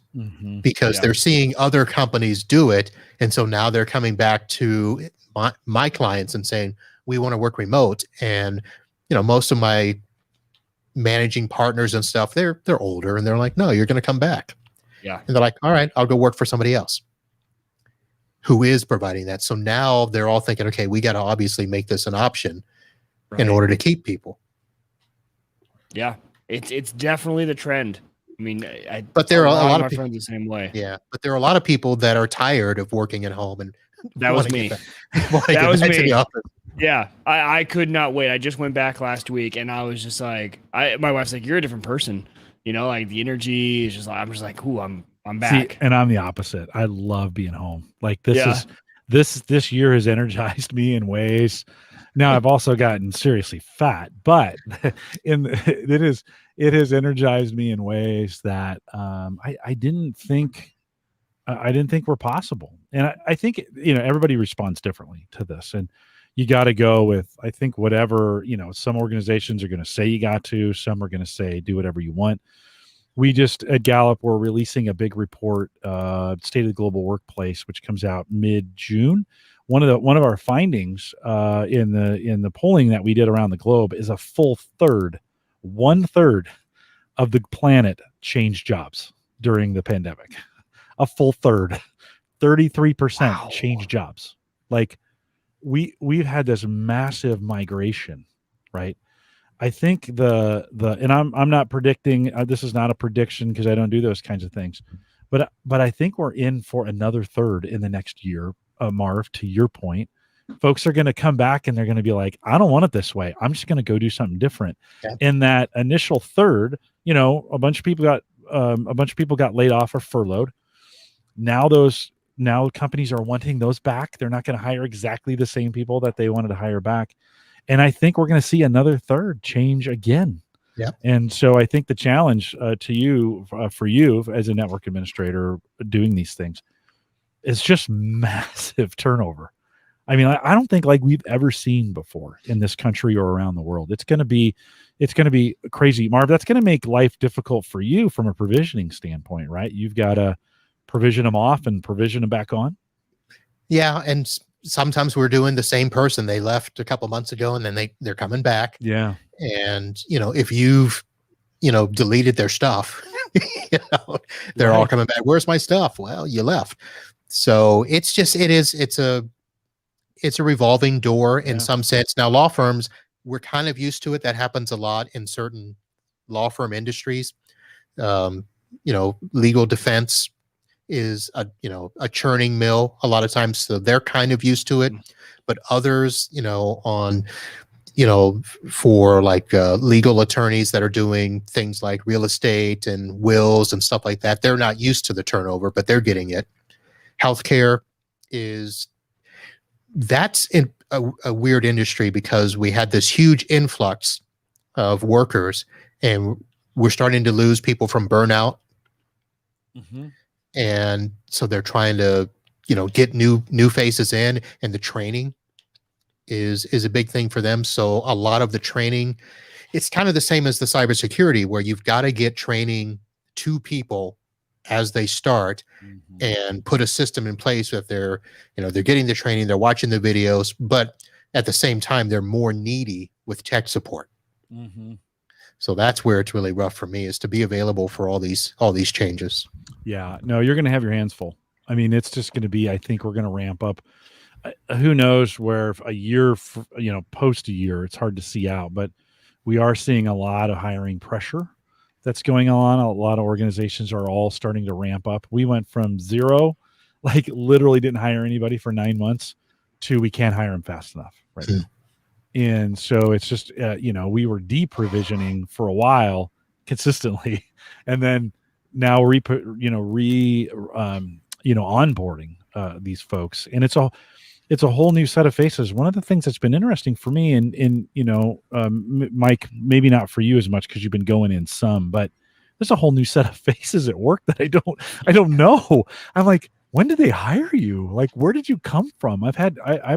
because they're seeing other companies do it. And so now they're coming back to my clients and saying, we want to work remote. And, most of my managing partners and stuff, they're older and they're like, no, you're going to come back.
Yeah.
And they're like, all right, I'll go work for somebody else who is providing that. So now they're all thinking, okay, we got to obviously make this an option in order to keep people.
Yeah. It's definitely the trend. I mean,
but there are a lot of
people the same way.
Yeah. But there are a lot of people that are tired of working at home, and
that was me. That was me. Yeah, I could not wait. I just went back last week, and I was just like, my wife's like, "You're a different person," like the energy is just like, I'm just like, "Ooh, I'm back."
See, and I'm the opposite. I love being home. Like this year has energized me in ways. Now I've also gotten seriously fat, but it has energized me in ways that I didn't think were possible. And I think everybody responds differently to this, and you got to go with, I think, whatever, some organizations are going to say you got to, some are going to say do whatever you want. We just at Gallup, we're releasing a big report, State of the Global Workplace, which comes out mid-June. One of our findings in the polling that we did around the globe is a full one third of the planet changed jobs during the pandemic. A full third, 33% changed jobs. Like we've had this massive migration, right? I think and I'm not predicting, this is not a prediction because I don't do those kinds of things, but I think we're in for another third in the next year. Marv, to your point, folks are going to come back and they're going to be like, I don't want it this way. I'm just going to go do something different. Yeah. In that initial third, a bunch of people got laid off or furloughed. Now companies are wanting those back. They're not going to hire exactly the same people that they wanted to hire back. And I think we're going to see another third change again.
Yeah. And
so I think the challenge to you, for you as a network administrator doing these things, is just massive turnover. I mean, I don't think like we've ever seen before in this country or around the world. It's going to be crazy. Marv, that's going to make life difficult for you from a provisioning standpoint, right? You've got to provision them off and provision them back on.
Yeah. And sometimes we're doing the same person. They left a couple months ago and then they're coming back.
Yeah.
And, if you've, deleted their stuff, they're all coming back. Where's my stuff? Well, you left. So it's a revolving door in some sense. Now, law firms, we're kind of used to it. That happens a lot in certain law firm industries. Legal defense is a churning mill a lot of times, so they're kind of used to it. But others, for like legal attorneys that are doing things like real estate and wills and stuff like that, they're not used to the turnover, but they're getting it. Healthcare that's in a weird industry because we had this huge influx of workers and we're starting to lose people from burnout. And so they're trying to get new faces in, and the training is a big thing for them. So a lot of the training, it's kind of the same as the cybersecurity, where you've got to get training to people as they start and put a system in place that they're getting the training, they're watching the videos, but at the same time, they're more needy with tech support. So that's where it's really rough for me, is to be available for all these changes.
Yeah, no, you're going to have your hands full. I mean, it's just going to be, I think we're going to ramp up. Who knows where a year, post a year, it's hard to see out, but we are seeing a lot of hiring pressure that's going on. A lot of organizations are all starting to ramp up. We went from zero, like literally didn't hire anybody for 9 months, to we can't hire them fast enough right now. And so it's just, we were deprovisioning for a while consistently. And then now onboarding these folks. And it's a whole new set of faces. One of the things that's been interesting for me, and Mike, maybe not for you as much because you've been going in some, but there's a whole new set of faces at work that I don't know. I'm like, when did they hire you? Like, where did you come from? I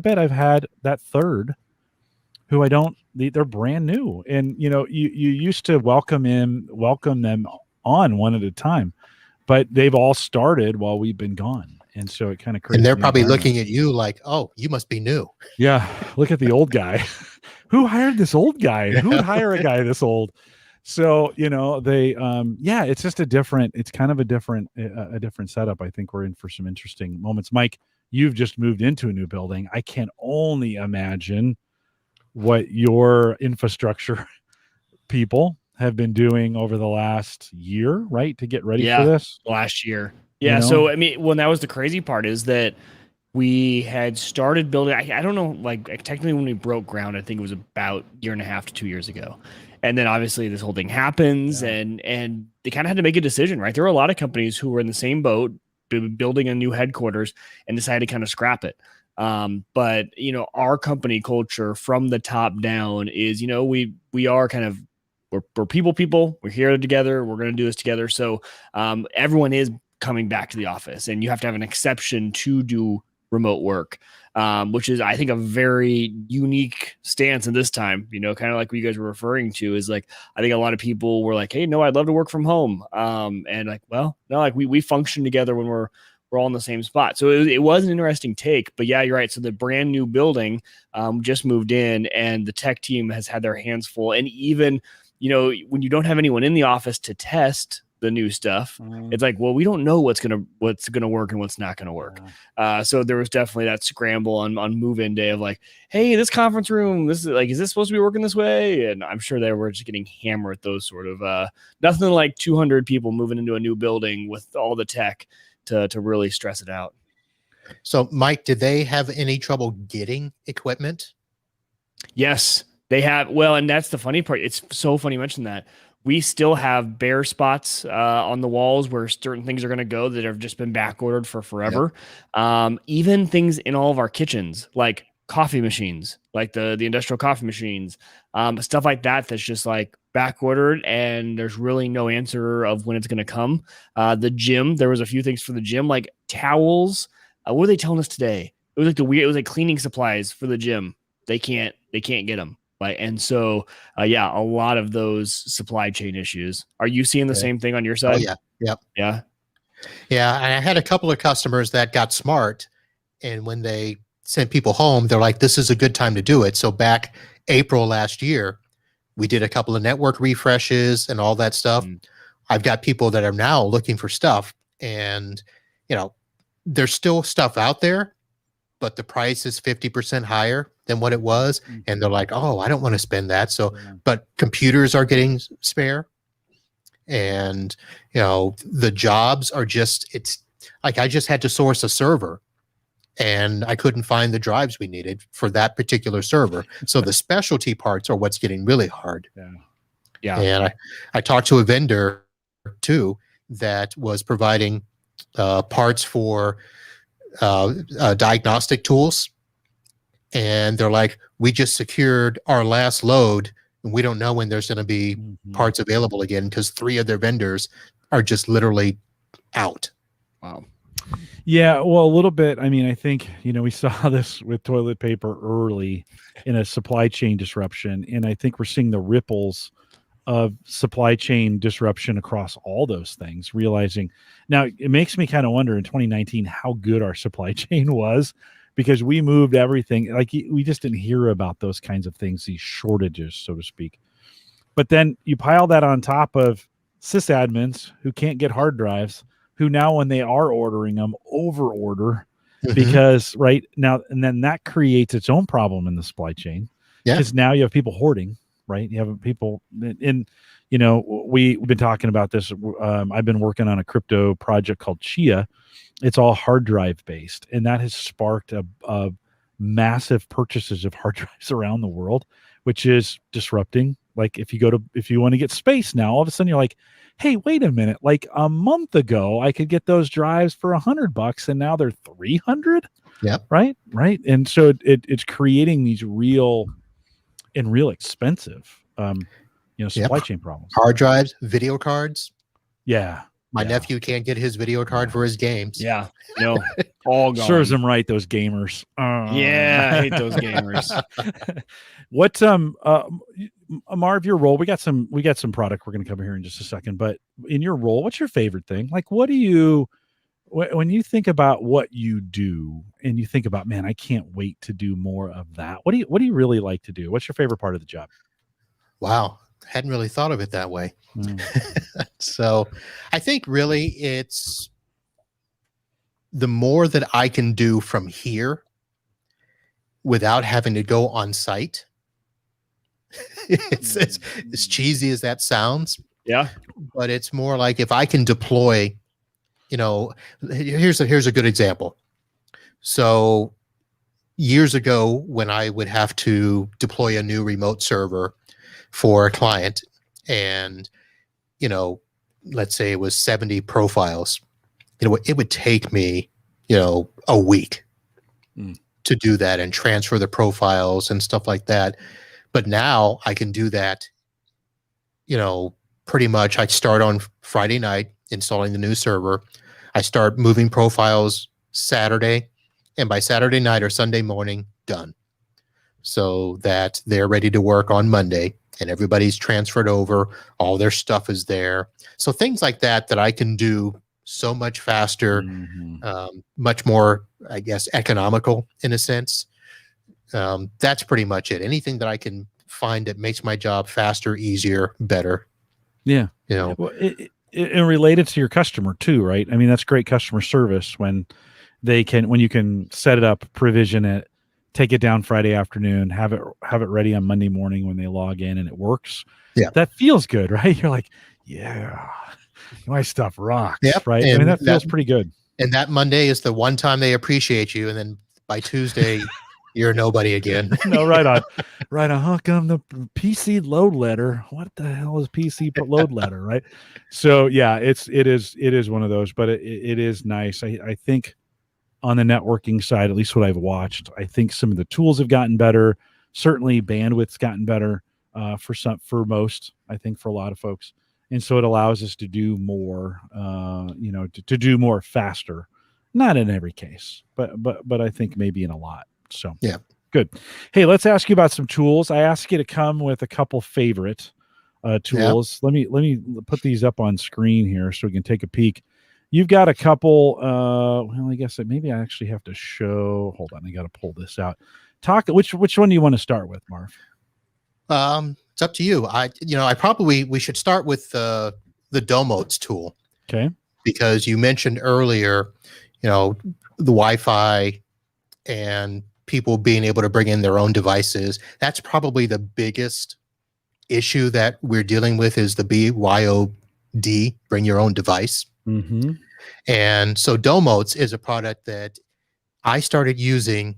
bet I've had that third who they're brand new. And, you used to welcome them on one at a time, but they've all started while we've been gone. And so it kind of creates.
And they're probably looking at you like, oh, you must be new.
Yeah. Look at the old guy. Who hired this old guy? Who would hire a guy this old? So, it's just it's kind of a different setup. I think we're in for some interesting moments. Mike, you've just moved into a new building. I can only imagine what your infrastructure people have been doing over the last year, right? To get ready for this
last year. Yeah. So, I mean, that was the crazy part, is that we had started building. I don't know, like technically when we broke ground, I think it was about a year and a half to 2 years ago. And then obviously this whole thing happens, and they kind of had to make a decision, right? There were a lot of companies who were in the same boat, building a new headquarters, and decided to kind of scrap it. But our company culture from the top down is, we are kind of, we're people, we're here together, we're going to do this together. So, everyone is coming back to the office, and you have to have an exception to do remote work, which is, I think, a very unique stance in this time, kind of like what you guys were referring to, is like, I think a lot of people were like, hey, no, I'd love to work from home. And like, well, no, like we function together when we're all in the same spot. So it was an interesting take, but yeah, you're right. So the brand new building just moved in, and the tech team has had their hands full. And even, when you don't have anyone in the office to test the new stuff, it's like, well, we don't know what's gonna work and what's not gonna work. So there was definitely that scramble on move-in day of like, hey, this conference room, is this supposed to be working this way? And I'm sure they were just getting hammered at those sort of nothing like 200 people moving into a new building with all the tech to really stress it out.
So, Mike, did they have any trouble getting equipment?
Yes, they have. Well, and that's the funny part. It's so funny you mentioned that. We still have bare spots on the walls where certain things are going to go that have just been back ordered for forever. Yep. Even things in all of our kitchens, like coffee machines, like the industrial coffee machines, stuff like that. That's just like back ordered, and there's really no answer of when it's going to come. The gym, there was a few things for the gym, like towels. What were they telling us today? It was like it was like cleaning supplies for the gym. They can't get them. And so, a lot of those supply chain issues. Are you seeing the same thing on your side?
Oh, yeah. Yep.
Yeah.
Yeah. And I had a couple of customers that got smart, and when they sent people home, they're like, this is a good time to do it. So back April last year, we did a couple of network refreshes and all that stuff. I've got people that are now looking for stuff, and, there's still stuff out there, but the price is 50% higher than what it was. And they're like, oh, I don't want to spend that. So, but computers are getting spare, and, the jobs are it's like, I just had to source a server, and I couldn't find the drives we needed for that particular server. So the specialty parts are what's getting really hard.
Yeah.
And I talked to a vendor too that was providing parts for diagnostic tools. And they're like, we just secured our last load, and we don't know when there's going to be parts available again, because 3 of their vendors are just literally out.
Wow.
Yeah, well, a little bit. I mean, I think, we saw this with toilet paper early in a supply chain disruption. And I think we're seeing the ripples of supply chain disruption across all those things, realizing now it makes me kind of wonder in 2019 how good our supply chain was, because we moved everything. Like, we just didn't hear about those kinds of things, these shortages, so to speak. But then you pile that on top of sysadmins who can't get hard drives, who now, when they are ordering them, over order because right now, and then that creates its own problem in the supply chain.
Yeah.
Because now you have people hoarding, right? You have people in, we've been talking about this. I've been working on a crypto project called Chia. It's all hard drive based, and that has sparked a massive purchases of hard drives around the world, which is disrupting. Like, if you want to get space now, all of a sudden you're like, hey, wait a minute. Like, a month ago, I could get those drives for $100, and now they're 300.
Yeah.
Right. And so it's creating these real expensive, supply chain problems.
Hard drives, video cards.
Yeah.
My nephew can't get his video card for his games.
Yeah. No. All gone.
Serves them right, those gamers.
Yeah, I hate those gamers.
What Marv, your role? We got some product we're going to cover here in just a second. But in your role, what's your favorite thing? Like, what do you, when you think about what you do, and you think about, man, I can't wait to do more of that. What do you really like to do? What's your favorite part of the job?
Wow, hadn't really thought of it that way.
Mm.
So, I think really it's the more that I can do from here without having to go on site. It's as cheesy as that sounds.
Yeah.
But it's more like if I can deploy, here's a good example. So years ago, when I would have to deploy a new remote server for a client, and, let's say it was 70 profiles, it would take me, a week to do that and transfer the profiles and stuff like that. But now I can do that, pretty much. I start on Friday night installing the new server. I start moving profiles Saturday, and by Saturday night or Sunday morning, done. So that they're ready to work on Monday, and everybody's transferred over. All their stuff is there. So things like that I can do so much faster, much more, I guess, economical in a sense. That's pretty much it. Anything that I can find that makes my job faster, easier, better.
Yeah. Well, it related to your customer too, right? I mean, that's great customer service when you can set it up, provision it, take it down Friday afternoon, have it ready on Monday morning when they log in, and it works.
Yeah.
That feels good, right? You're like, yeah, my stuff rocks.
Yep.
Right.
And
I mean, that feels pretty good.
And that Monday is the one time they appreciate you. And then by Tuesday, you're nobody again.
No, right on. How come the PC load letter? What the hell is PC load letter? Right. So yeah, it is one of those, but it is nice. I think on the networking side, at least what I've watched, I think some of the tools have gotten better. Certainly bandwidth's gotten better for most, I think, for a lot of folks. And so it allows us to do more, to do more faster. Not in every case, but I think maybe in a lot. So
yeah,
good. Hey, let's ask you about some tools. I asked you to come with a couple favorite tools. Yeah. Let me put these up on screen here so we can take a peek. You've got a couple. Well, I guess maybe I actually have to show. Hold on, I got to pull this out. Which one do you want to start with, Marv?
It's up to you. We should start with the Domotes tool.
Okay.
Because you mentioned earlier, the Wi-Fi and people being able to bring in their own devices. That's probably the biggest issue that we're dealing with, is the BYOD, bring your own device.
Mm-hmm.
And so Domotes is a product that I started using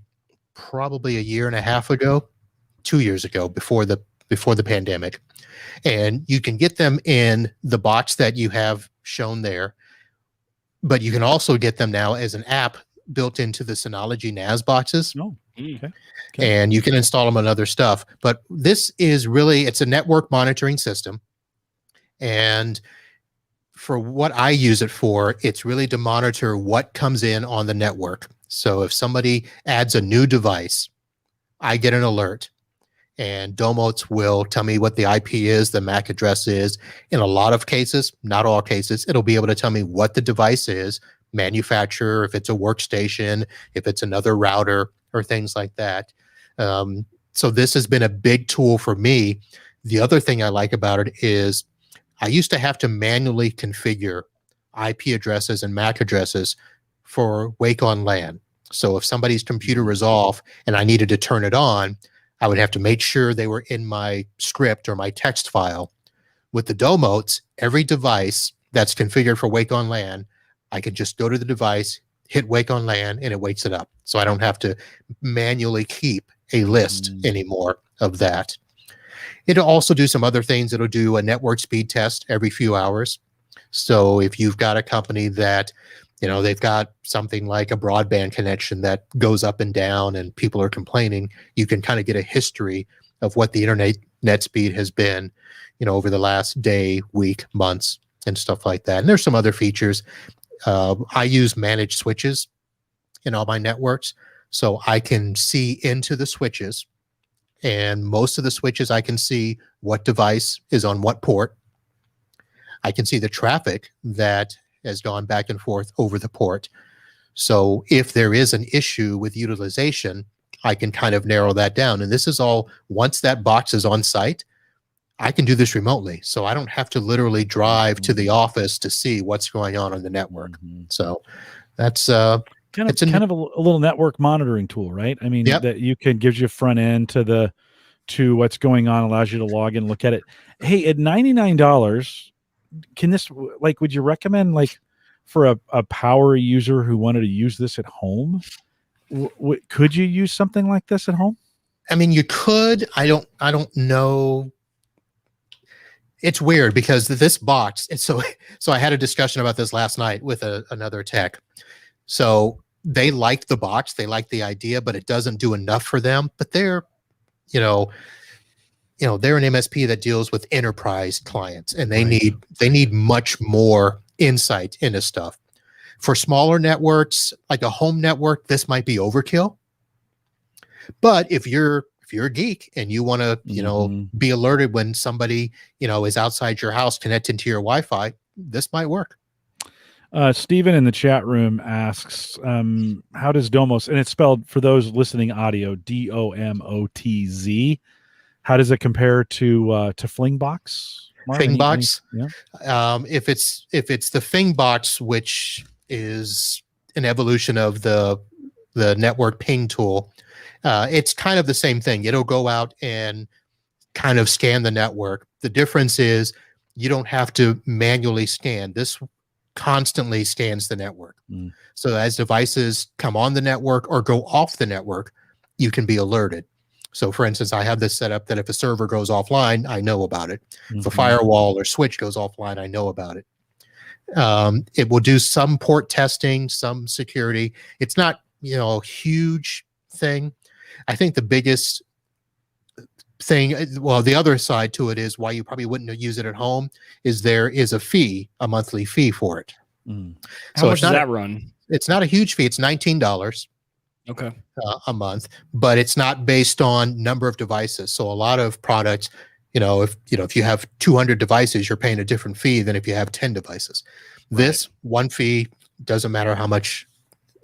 probably a year and a half ago, 2 years ago, before the pandemic. And you can get them in the box that you have shown there, but you can also get them now as an app built into the Synology NAS boxes.
Oh, okay.
And you can install them on other stuff. But this is really, it's a network monitoring system. And for what I use it for, it's really to monitor what comes in on the network. So if somebody adds a new device, I get an alert, and Domots will tell me what the IP is, the MAC address is. In a lot of cases, not all cases, it'll be able to tell me what the device is, manufacturer, if it's a workstation, if it's another router, or things like that. So this has been a big tool for me. The other thing I like about it is I used to have to manually configure IP addresses and MAC addresses for Wake on LAN. So if somebody's computer was off and I needed to turn it on, I would have to make sure they were in my script or my text file. With the Domots, every device that's configured for Wake on LAN, I can just go to the device, hit Wake on LAN, and it wakes it up. So I don't have to manually keep a list anymore of that. It'll also do some other things. It'll do a network speed test every few hours. So if you've got a company that, they've got something like a broadband connection that goes up and down and people are complaining, you can kind of get a history of what the net speed has been, over the last day, week, months, and stuff like that. And there's some other features. I use managed switches in all my networks, so I can see into the switches. And most of the switches, I can see what device is on what port. I can see the traffic that has gone back and forth over the port. So if there is an issue with utilization, I can kind of narrow that down. And this is all, once that box is on site, I can do this remotely. So I don't have to literally drive to the office to see what's going on the network. So that's
kind of a little network monitoring tool, right? I mean, that you can gives you front end to what's going on, allows you to log in, look at it. Hey, at $99, can this, would you recommend for a power user who wanted to use this at home? Could you use something like this at home?
I mean, you could. I don't know. It's weird because this box. So I had a discussion about this last night with another tech. So they liked the box, they liked the idea, but it doesn't do enough for them. But they're, they're an MSP that deals with enterprise clients, and they need much more insight into stuff. For smaller networks, like a home network, this might be overkill. But if you're a geek and you want to, be alerted when somebody, is outside your house connecting to your Wi-Fi, this might work.
Steven in the chat room asks, how does Domos, and it's spelled for those listening audio, DOMOTZ. How does it compare to Flingbox?
Flingbox. If it's the Flingbox, which is an evolution of the network ping tool, it's kind of the same thing. It'll go out and kind of scan the network. The difference is you don't have to manually scan. This constantly scans the network. So as devices come on the network or go off the network, you can be alerted. So for instance, I have this set up that if a server goes offline, I know about it. If a firewall or switch goes offline, I know about it. It will do some port testing, some security. It's not, a huge thing. I think the biggest thing, well, the other side to it is why you probably wouldn't use it at home is there is a monthly fee for it.
How much does that run?
It's not a huge fee. It's $19.
Okay.
A month, but it's not based on number of devices. So a lot of products, if you have 200 devices, you're paying a different fee than if you have 10 devices. This one fee doesn't matter how much,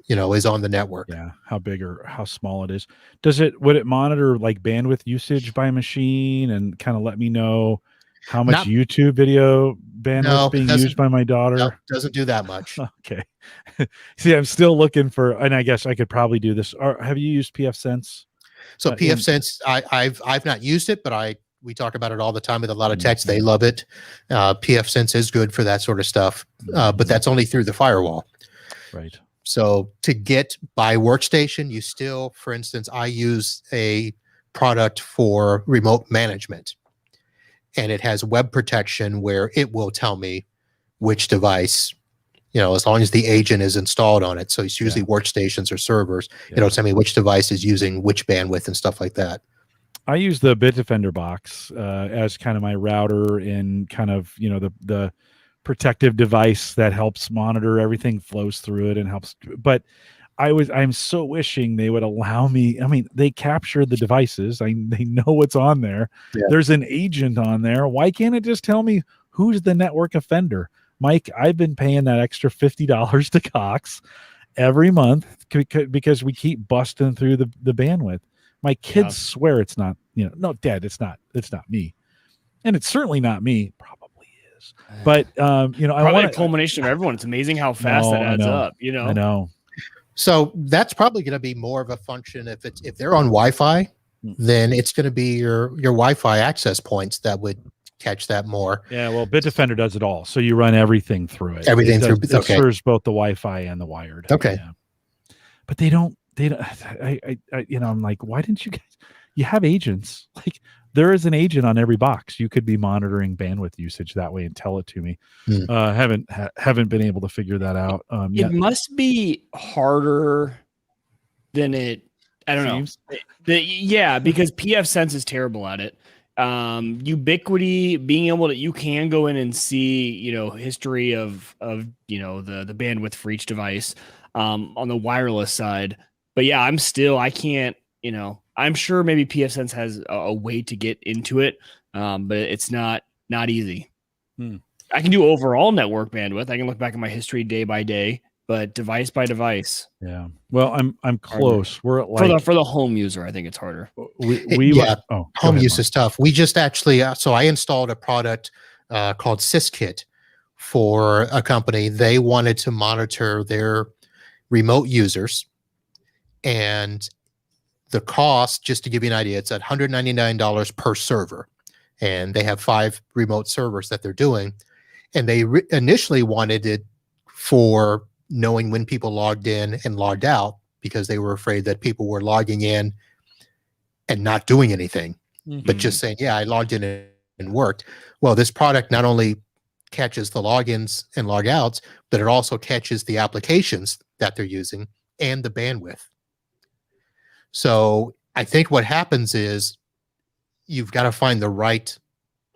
is on the network.
Yeah, how big or how small it is. Would it monitor bandwidth usage by machine and kind of let me know how much YouTube video bandwidth being used by my daughter?
No, doesn't do that much.
Okay. See, I'm still looking for, and I guess I could probably do this. Have you used pfSense?
So pfSense, I've not used it, but we talk about it all the time with a lot of techs. They love it. pfSense is good for that sort of stuff, but that's only through the firewall.
Right.
So to get by workstation, you still, for instance, I use a product for remote management, and it has web protection where it will tell me which device, as long as the agent is installed on it. So it's usually workstations or servers. It'll tell me which device is using which bandwidth and stuff like that.
I use the Bitdefender box as kind of my router and kind of, the protective device that helps monitor everything, flows through it and helps. But I'm so wishing they would allow me. I mean, they capture the devices. They know what's on there.
Yeah.
There's an agent on there. Why can't it just tell me who's the network offender? Mike, I've been paying that extra $50 to Cox every month because we keep busting through the bandwidth. My kids swear it's not, no, Dad, it's not me. And it's certainly not me. Probably is. But, I want
a culmination of everyone. It's amazing how fast that adds up,
I know.
So that's probably going to be more of a function if they're on Wi-Fi, then it's going to be your Wi-Fi access points that would catch that more.
Yeah, well, Bitdefender does it all. So you run everything through it. It serves both the Wi-Fi and the wired.
Okay.
Yeah. But they don't, I'm like, why didn't you guys, you have agents. Like there is an agent on every box. You could be monitoring bandwidth usage that way and tell it to me. Haven't been able to figure that out.
It must be harder than it, I don't know. Because PFSense is terrible at it. Ubiquity, being able to, you can go in and see, history of the bandwidth for each device on the wireless side. But yeah, I can't, I'm sure maybe PFSense has a way to get into it, but it's not easy. I can do overall network bandwidth. I can look back at my history day by day, but device by device.
Yeah. Well, I'm close. We're at like
for the home user, I think it's harder.
Home use is tough. We just actually, so I installed a product called SysKit for a company. They wanted to monitor their remote users, and the cost, just to give you an idea, it's at $199 per server, and they have 5 remote servers that they're doing, and they initially wanted it for knowing when people logged in and logged out, because they were afraid that people were logging in and not doing anything, but just saying, yeah, I logged in and worked. Well, this product not only catches the logins and logouts, but it also catches the applications that they're using and the bandwidth. So I think what happens is you've got to find the right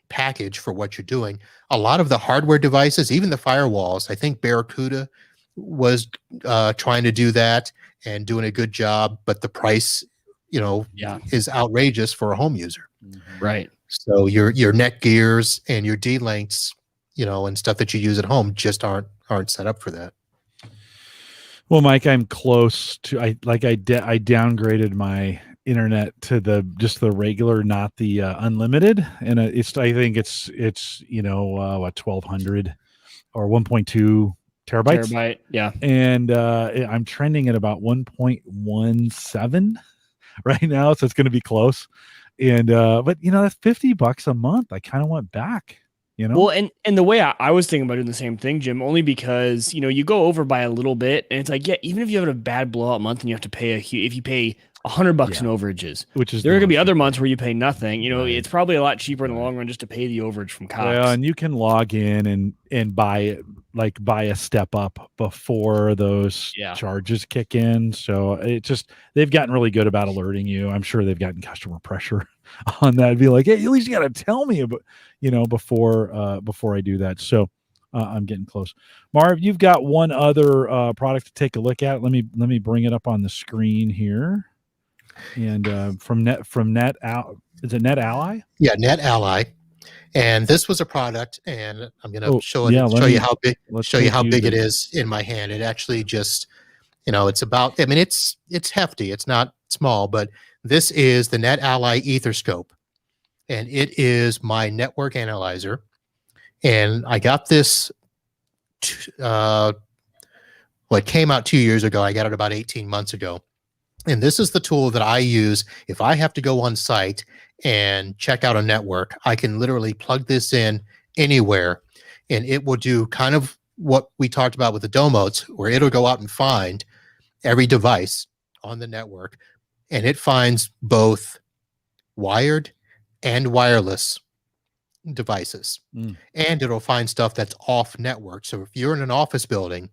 package for what you're doing. A lot of the hardware devices, even the firewalls, I think Barracuda was trying to do that and doing a good job, but the price, is outrageous for a home user.
Right.
So your Netgears and your D-Links, and stuff that you use at home just aren't set up for that.
Well, Mike, I'm close to. I downgraded my internet to the regular, not the unlimited, and I think it's 1200 or 1.2 terabytes.
Yeah.
And I'm trending at about 1.17 right now, so it's going to be close. And but that's $50 a month. I kind of went back.
Well, and the way I was thinking about doing the same thing, Jim, only because you go over by a little bit, and it's like, yeah, even if you have a bad blowout month and you have to pay if you pay $100 in overages, which is there are going to be other months where you pay nothing. It's probably a lot cheaper in the long run just to pay the overage from Cox.
Well, and you can log in and buy a step up before those charges kick in. So they've gotten really good about alerting you. I'm sure they've gotten customer pressure on that. It'd be like, hey, at least you got to tell me about, before I do that. So I'm getting close. Marv, you've got one other product to take a look at. Let me bring it up on the screen here. And from Net is it Net Ally?
Yeah, Net Ally. And this was a product, and I'm going to show you how big it is in my hand. It actually just, it's about, it's hefty. It's not small, but this is the Net Ally Etherscope, and it is my network analyzer. And I got this, it came out 2 years ago. I got it about 18 months ago. And this is the tool that I use if I have to go on site and check out a network. I can literally plug this in anywhere, and it will do kind of what we talked about with the Domos, where it'll go out and find every device on the network, and it finds both wired and wireless devices. And it'll find stuff that's off network. So if you're in an office building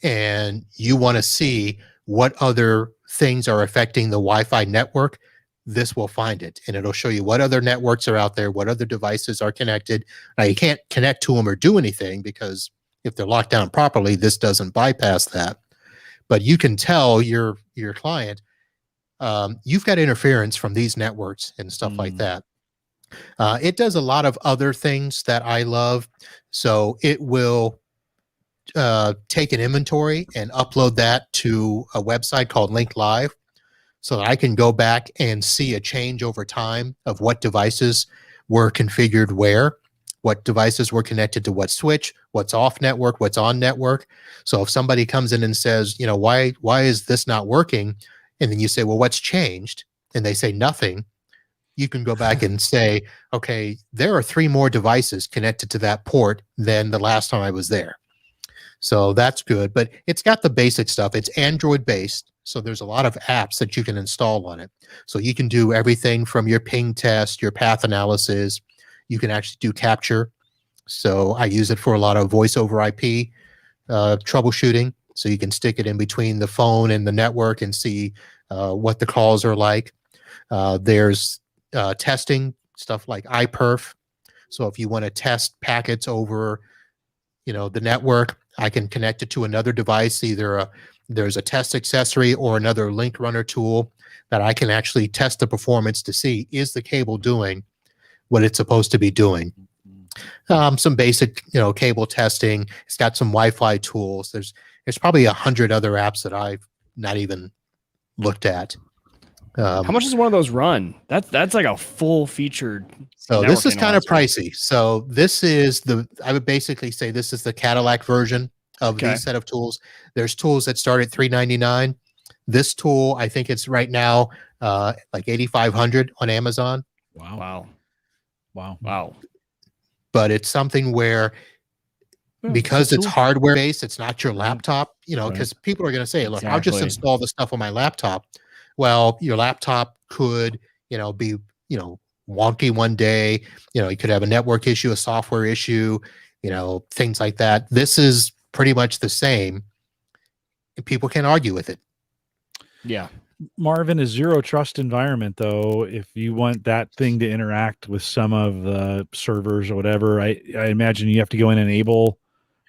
and you want to see what other things are affecting the Wi-Fi network, this will find it, and it'll show you what other networks are out there, what other devices are connected. Now, you can't connect to them or do anything because if they're locked down properly, this doesn't bypass that. But you can tell your client, you've got interference from these networks and stuff like that. It does a lot of other things that I love. So it will take an inventory and upload that to a website called Link Live, so that I can go back and see a change over time of what devices were configured where, what devices were connected to what switch, what's off network, what's on network. So if somebody comes in and says, why is this not working? And then you say, well, what's changed? And they say nothing. You can go back and say, okay, there are 3 more devices connected to that port than the last time I was there. So that's good, but it's got the basic stuff. It's Android based. So there's a lot of apps that you can install on it. So you can do everything from your ping test, your path analysis. You can actually do capture. So I use it for a lot of voice over IP troubleshooting. So you can stick it in between the phone and the network and see what the calls are like. There's testing stuff like iPerf. So if you want to test packets over, the network, I can connect it to another device, either there's a test accessory or another link runner tool that I can actually test the performance to see, is the cable doing what it's supposed to be doing? Some basic, cable testing. It's got some Wi-Fi tools. There's probably 100 other apps that I've not even looked at.
How much does one of those run? That's like a full featured.
So this is kind of pricey. So this is I would basically say this is the Cadillac version of these set of tools. There's tools that start at $399. This tool, I think it's right now like $8,500 on Amazon.
Wow.
But it's something where, because it's hardware based, it's not your laptop, because people are going to say, look, I'll just install the stuff on my laptop. Well, your laptop could, be, wonky one day. You could have a network issue, a software issue, things like that. This is pretty much the same. People can't argue with it.
Yeah.
Marvin, a zero trust environment, though, if you want that thing to interact with some of the servers or whatever, I imagine you have to go in and enable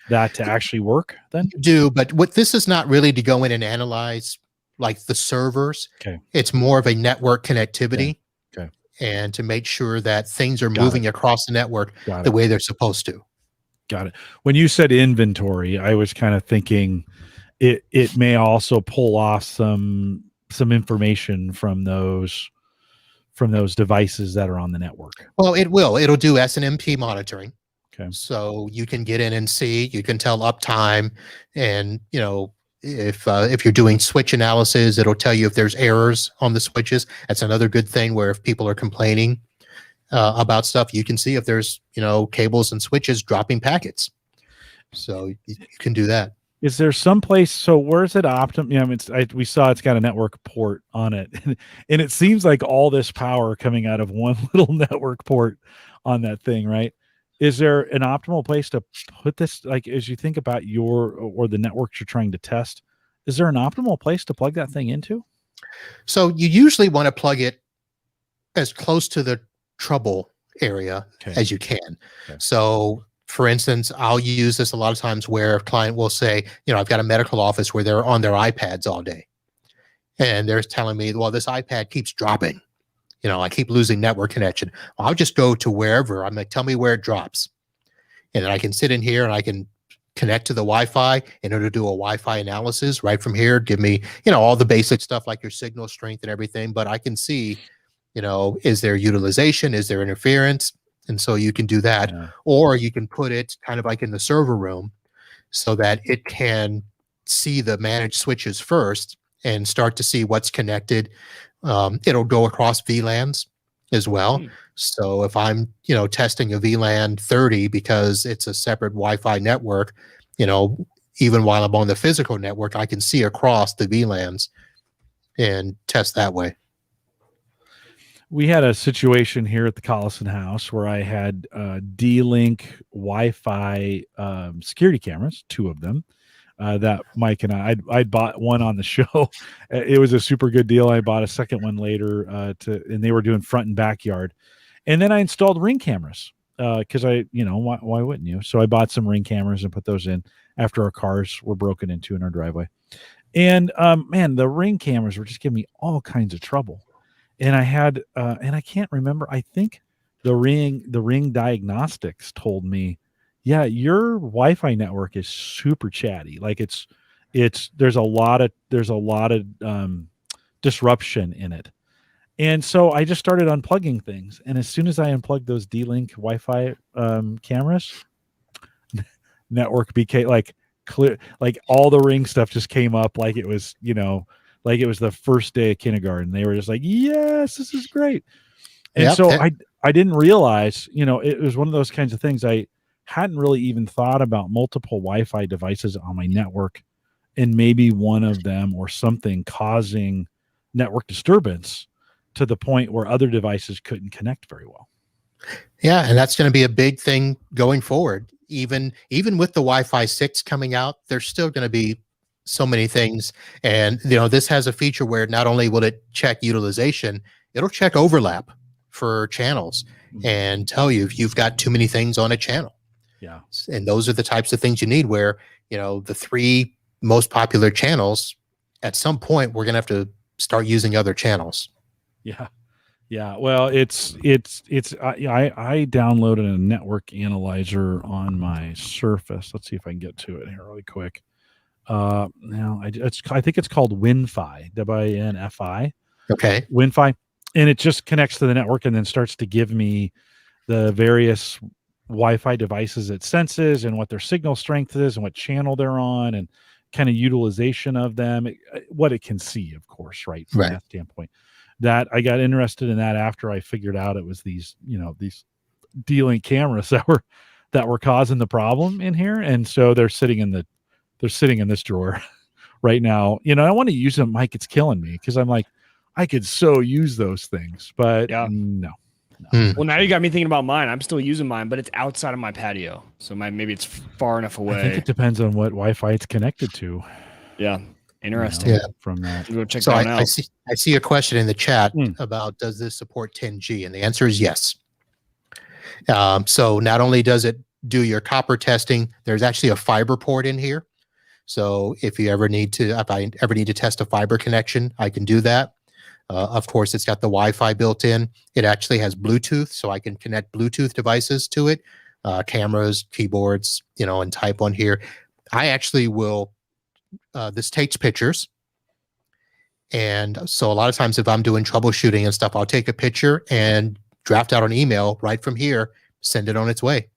that to actually work then?
You do, but what this is not really to go in and analyze like the servers.
Okay.
It's more of a network connectivity.
Okay.
And to make sure that things are moving across the network the way they're supposed to.
Got it. When you said inventory, I was kind of thinking it may also pull off some information from those devices that are on the network.
Well, it'll do SNMP monitoring.
Okay.
So you can get in and see, you can tell uptime, and if you're doing switch analysis, it'll tell you if there's errors on the switches. That's another good thing, where if people are complaining about stuff, you can see if there's cables and switches dropping packets. So you can do that.
Is there some place? So where's it we saw it's got a network port on it, and it seems like all this power coming out of one little network port on that thing, right? Is there an optimal place to put this? Like, as you think about or the networks you're trying to test, is there an optimal place to plug that thing into?
So you usually want to plug it as close to the trouble area as you can. Okay. So, for instance, I'll use this a lot of times where a client will say, I've got a medical office where they're on their iPads all day. And they're telling me, well, this iPad keeps dropping. I keep losing network connection. Well, I'll just go to wherever. I'm like, tell me where it drops. And then I can sit in here and I can connect to the Wi-Fi in order to do a Wi-Fi analysis right from here. Give me, all the basic stuff like your signal strength and everything. But I can see, is there utilization? Is there interference? And so you can do that. Yeah. Or you can put it kind of like in the server room so that it can see the managed switches first and start to see what's connected. It'll go across VLANs as well. So if I'm, testing a VLAN 30 because it's a separate Wi-Fi network, even while I'm on the physical network, I can see across the VLANs and test that way.
We had a situation here at the Collison house where I had D-Link Wi-Fi security cameras, 2 of them. that Mike and I'd bought one on the show. It was a super good deal. I bought a second one later and they were doing front and backyard. And then I installed Ring cameras because why wouldn't you? So I bought some Ring cameras and put those in after our cars were broken into in our driveway. And man, the Ring cameras were just giving me all kinds of trouble. And I had and I can't remember. I think the Ring diagnostics told me, yeah, your Wi-Fi network is super chatty. Like there's a lot of disruption in it. And so I just started unplugging things. And as soon as I unplugged those D-Link Wi-Fi cameras, network became like clear, like all the Ring stuff just came up like it was, like it was the first day of kindergarten. They were just like, yes, this is great. And so I didn't realize, it was one of those kinds of things. I hadn't really even thought about multiple Wi-Fi devices on my network and maybe one of them or something causing network disturbance to the point where other devices couldn't connect very well.
Yeah, and that's going to be a big thing going forward. Even with the Wi-Fi 6 coming out, there's still going to be so many things. And this has a feature where not only will it check utilization, it'll check overlap for channels and tell you if you've got too many things on a channel.
Yeah.
And those are the types of things you need where, the 3 most popular channels, at some point we're going to have to start using other channels.
Yeah. Yeah. Well, I downloaded a network analyzer on my Surface. Let's see if I can get to it here really quick. Now I think it's called WinFi, WinFi.
Okay.
WinFi. And it just connects to the network and then starts to give me the various Wi-Fi devices it senses and what their signal strength is and what channel they're on and kind of utilization of them, what it can see, of course, right? From that standpoint. That I got interested in that after I figured out it was these D-Link cameras that were causing the problem in here. And so they're sitting in this drawer right now. I want to use them, Mike. It's killing me because I'm like, I could so use those things, but no.
Well, now you got me thinking about mine. I'm still using mine, but it's outside of my patio. So maybe it's far enough away.
I think it depends on what Wi-Fi it's connected to.
Yeah. Interesting.
From that.
Go check
so
that out.
I see a question in the chat about does this support 10G? And the answer is yes. So not only does it do your copper testing, there's actually a fiber port in here. So if I ever need to test a fiber connection, I can do that. Of course, it's got the Wi-Fi built in. It actually has Bluetooth, so I can connect Bluetooth devices to it, cameras, keyboards, and type on here. I actually will, this takes pictures. And so a lot of times if I'm doing troubleshooting and stuff, I'll take a picture and draft out an email right from here, send it on its way.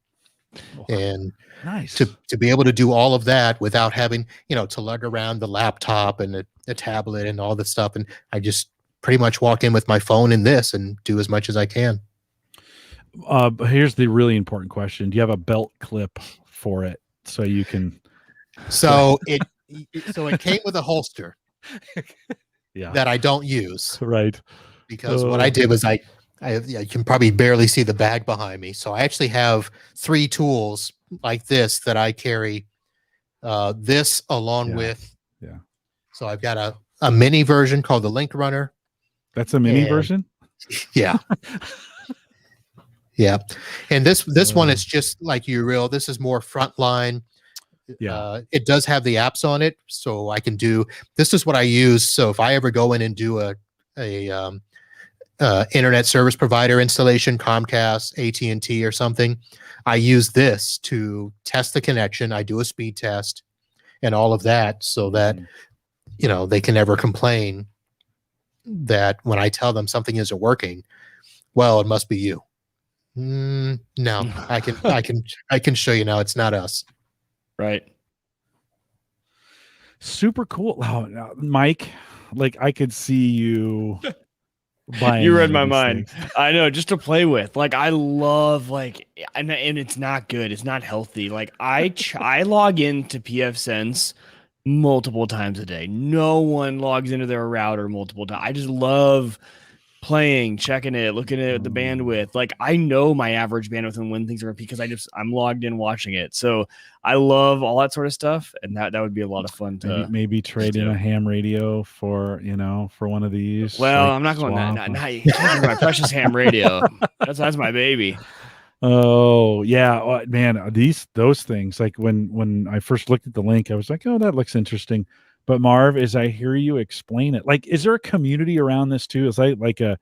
Wow. And
nice
to be able to do all of that without having, to lug around the laptop and the tablet and all this stuff. And I just pretty much walk in with my phone and this and do as much as I can.
But here's the really important question. Do you have a belt clip for it so you can?
So it came with a holster that I don't use.
Right.
Because what I did was I can probably barely see the bag behind me. So I actually have 3 tools like this that I carry this along with.
Yeah.
So I've got a mini version called the Link Runner.
That's a mini version?
Yeah. Yeah. And this one is just like URL. This is more frontline.
Yeah.
It does have the apps on it. So I can this is what I use. So if I ever go in and do a internet service provider installation, Comcast, AT&T or something, I use this to test the connection. I do a speed test and all of that so that, they can never complain that when I tell them something isn't working, well, it must be you. No, I can show you now. It's not us.
Right.
Super cool. Oh, Mike, like I could see you buying.
You read my mind. I know, just to play with. Like I love and it's not good. It's not healthy. Like I log into pfSense multiple times a day. No one logs into their router multiple times. I just love playing, checking it, looking at the bandwidth. Like I know my average bandwidth and when things are because I'm logged in watching it. So I love all that sort of stuff, and that would be a lot of fun to
maybe trade in a ham radio for for one of these.
Well, I'm not going that. Not my precious ham radio. That's my baby.
Oh yeah, man, those things. Like when I first looked at the link, I was like, oh, that looks interesting. But Marv, as I hear you explain it, like, is there a community around this too? Is like a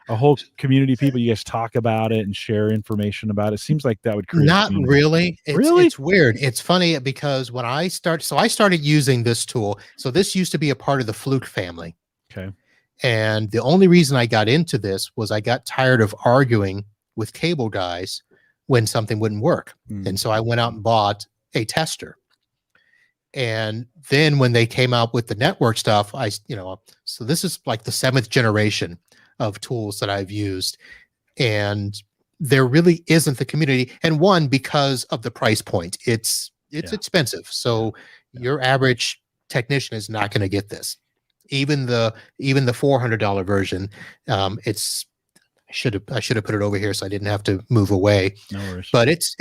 whole community of people you guys talk about it and share information about it? Seems like that would create
not really. It's weird. It's funny because when I started using this tool. So this used to be a part of the Fluke family.
Okay.
And the only reason I got into this was I got tired of arguing with cable guys when something wouldn't work. And so I went out and bought a tester. And then when they came out with the network stuff, so this is like the 7th generation of tools that I've used. And there really isn't the community. And one, because of the price point, it's expensive. So your average technician is not going to get this. Even the $400 version, I should have put it over here so I didn't have to move away.
No worries.
But it's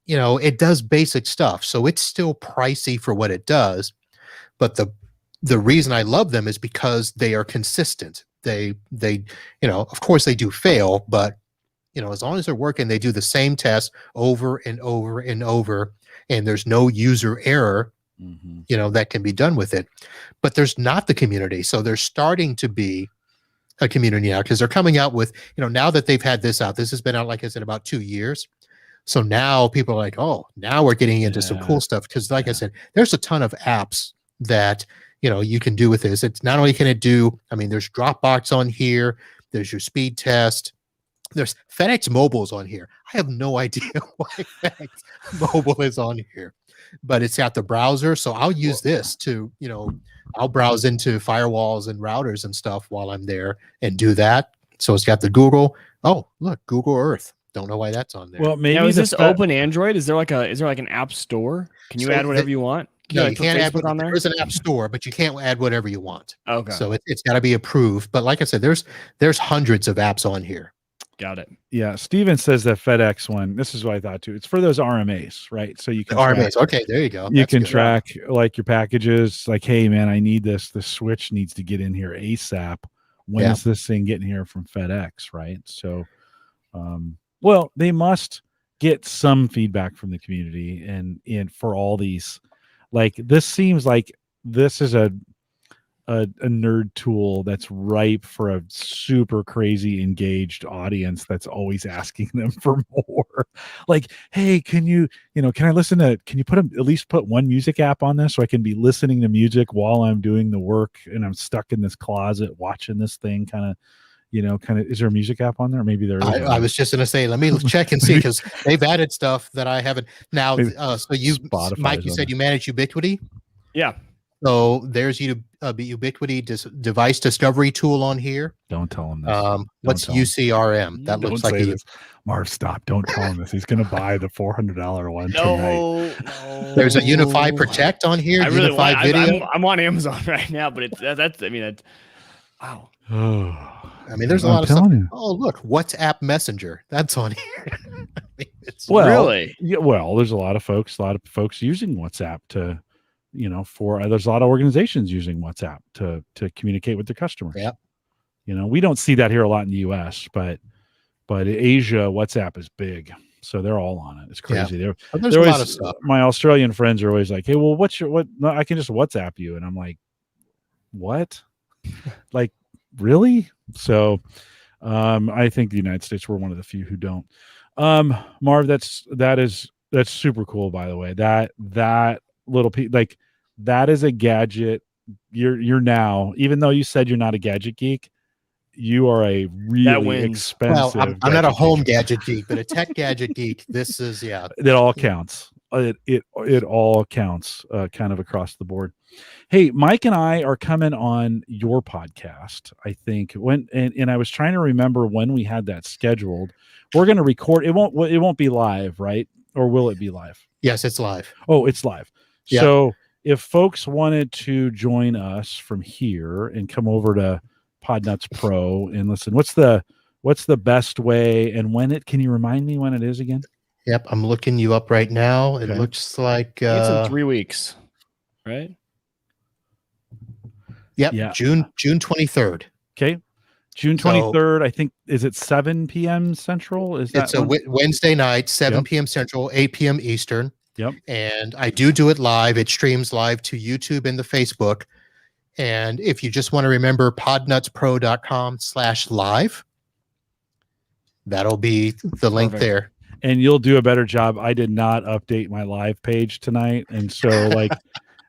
it does basic stuff, so it's still pricey for what it does. But the reason I love them is because they are consistent. They of course they do fail, but as long as they're working, they do the same test over and over and over, and there's no user error. That can be done with it. But there's not the community, so there's starting to be a community now because they're coming out with now that they've had this out. This has been out, like I said, about 2 years. So now people are like, oh, now we're getting into some cool stuff. Because like I said, there's a ton of apps that, you can do with this. It's not only can it do, there's Dropbox on here. There's your speed test. There's FedEx Mobile's on here. I have no idea why FedEx Mobile is on here, but it's got the browser. So I'll use this to, I'll browse into firewalls and routers and stuff while I'm there and do that. So it's got the Google. Oh, look, Google Earth. Don't know why that's on there.
Well, maybe
now, is this open Android? Is there like an app store? Can you add whatever you want?
No, you can't add on there. There's an app store, but you can't add whatever you want.
Okay.
So it's got to be approved. But like I said, there's hundreds of apps on here.
Got it.
Yeah, Steven says that FedEx one. This is what I thought too. It's for those RMAs, right? So you can
RMAs. Okay, there you go.
You can track like your packages. Like, hey man, I need this. The switch needs to get in here ASAP. When is this thing getting here from FedEx? Right. So, well, they must get some feedback from the community, and for all these, like, this seems like this is a nerd tool that's ripe for a super crazy engaged audience that's always asking them for more. Like, hey, can you at least put one music app on this so I can be listening to music while I'm doing the work and I'm stuck in this closet watching this thing kind of, is there a music app on there? Maybe there is.
I was just going to say, let me check and see, because they've added stuff that I haven't. Now, so Mike, you said you manage Ubiquity?
Yeah.
So there's Ubiquity device discovery tool on here.
Don't tell him this.
What's UCRM? That looks like a
Marv, stop. Don't tell him this. He's going to buy the $400 one tonight.
No.
There's a Unify Protect on here. Unify Video.
I'm on Amazon right now, but wow.
There's a lot of stuff. Oh, look, WhatsApp Messenger. That's on here.
Really?
Yeah, well, there's a lot of folks using WhatsApp to, there's a lot of organizations using WhatsApp to communicate with their customers.
Yeah.
We don't see that here a lot in the US, but Asia, WhatsApp is big. So they're all on it. It's crazy.
Yeah. There's a lot of stuff.
My Australian friends are always like, hey, well, no, I can just WhatsApp you. And I'm like, what? Like, really? So I think the United States, we're one of the few who don't. Marv, that's super cool, by the way. That little piece, like, that is a gadget. You're now, even though you said you're not a gadget geek, you are a really expensive.
Well, I'm not a home gadget geek, but a tech gadget geek. This is
It all counts. It all counts, kind of across the board. Hey, Mike and I are coming on your podcast, I think, and I was trying to remember when we had that scheduled. We're going to record. It won't be live, right? Or will it be live?
Yes, it's live.
Oh, it's live. Yeah. So if folks wanted to join us from here and come over to Podnuts Pro and listen. What's the best way and can you remind me when it is again?
Yep, I'm looking you up right now. It
Okay.
looks like
It's in 3 weeks, right?
Yep,
Yeah.
June 23rd.
Okay. June 23rd, I think. Is it 7 p.m. Central? Is that
it's a Wednesday night, 7
Yep.
p.m. Central, 8 p.m. Eastern.
Yep.
And I do it live. It streams live to YouTube and the Facebook. And if you just want to remember podnutspro.com/live, that'll be the link there.
And you'll do a better job. I did not update my live page tonight. And so like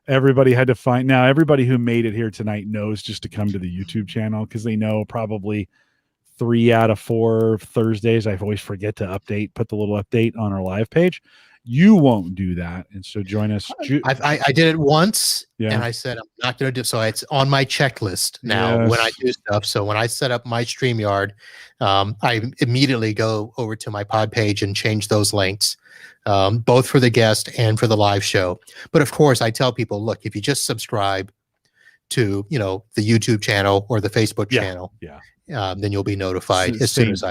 everybody had to everybody who made it here tonight knows just to come to the YouTube channel because they know probably 3 out of 4 Thursdays I always forget to put the little update on our live page. You won't do that, and so join us.
I did it once,
Yeah.
and I said I'm not going to do so. It's on my checklist now when I do stuff. So when I set up my StreamYard, I immediately go over to my pod page and change those links, both for the guest and for the live show. But of course, I tell people, look, if you just subscribe to the YouTube channel or the Facebook channel, then you'll be notified as soon as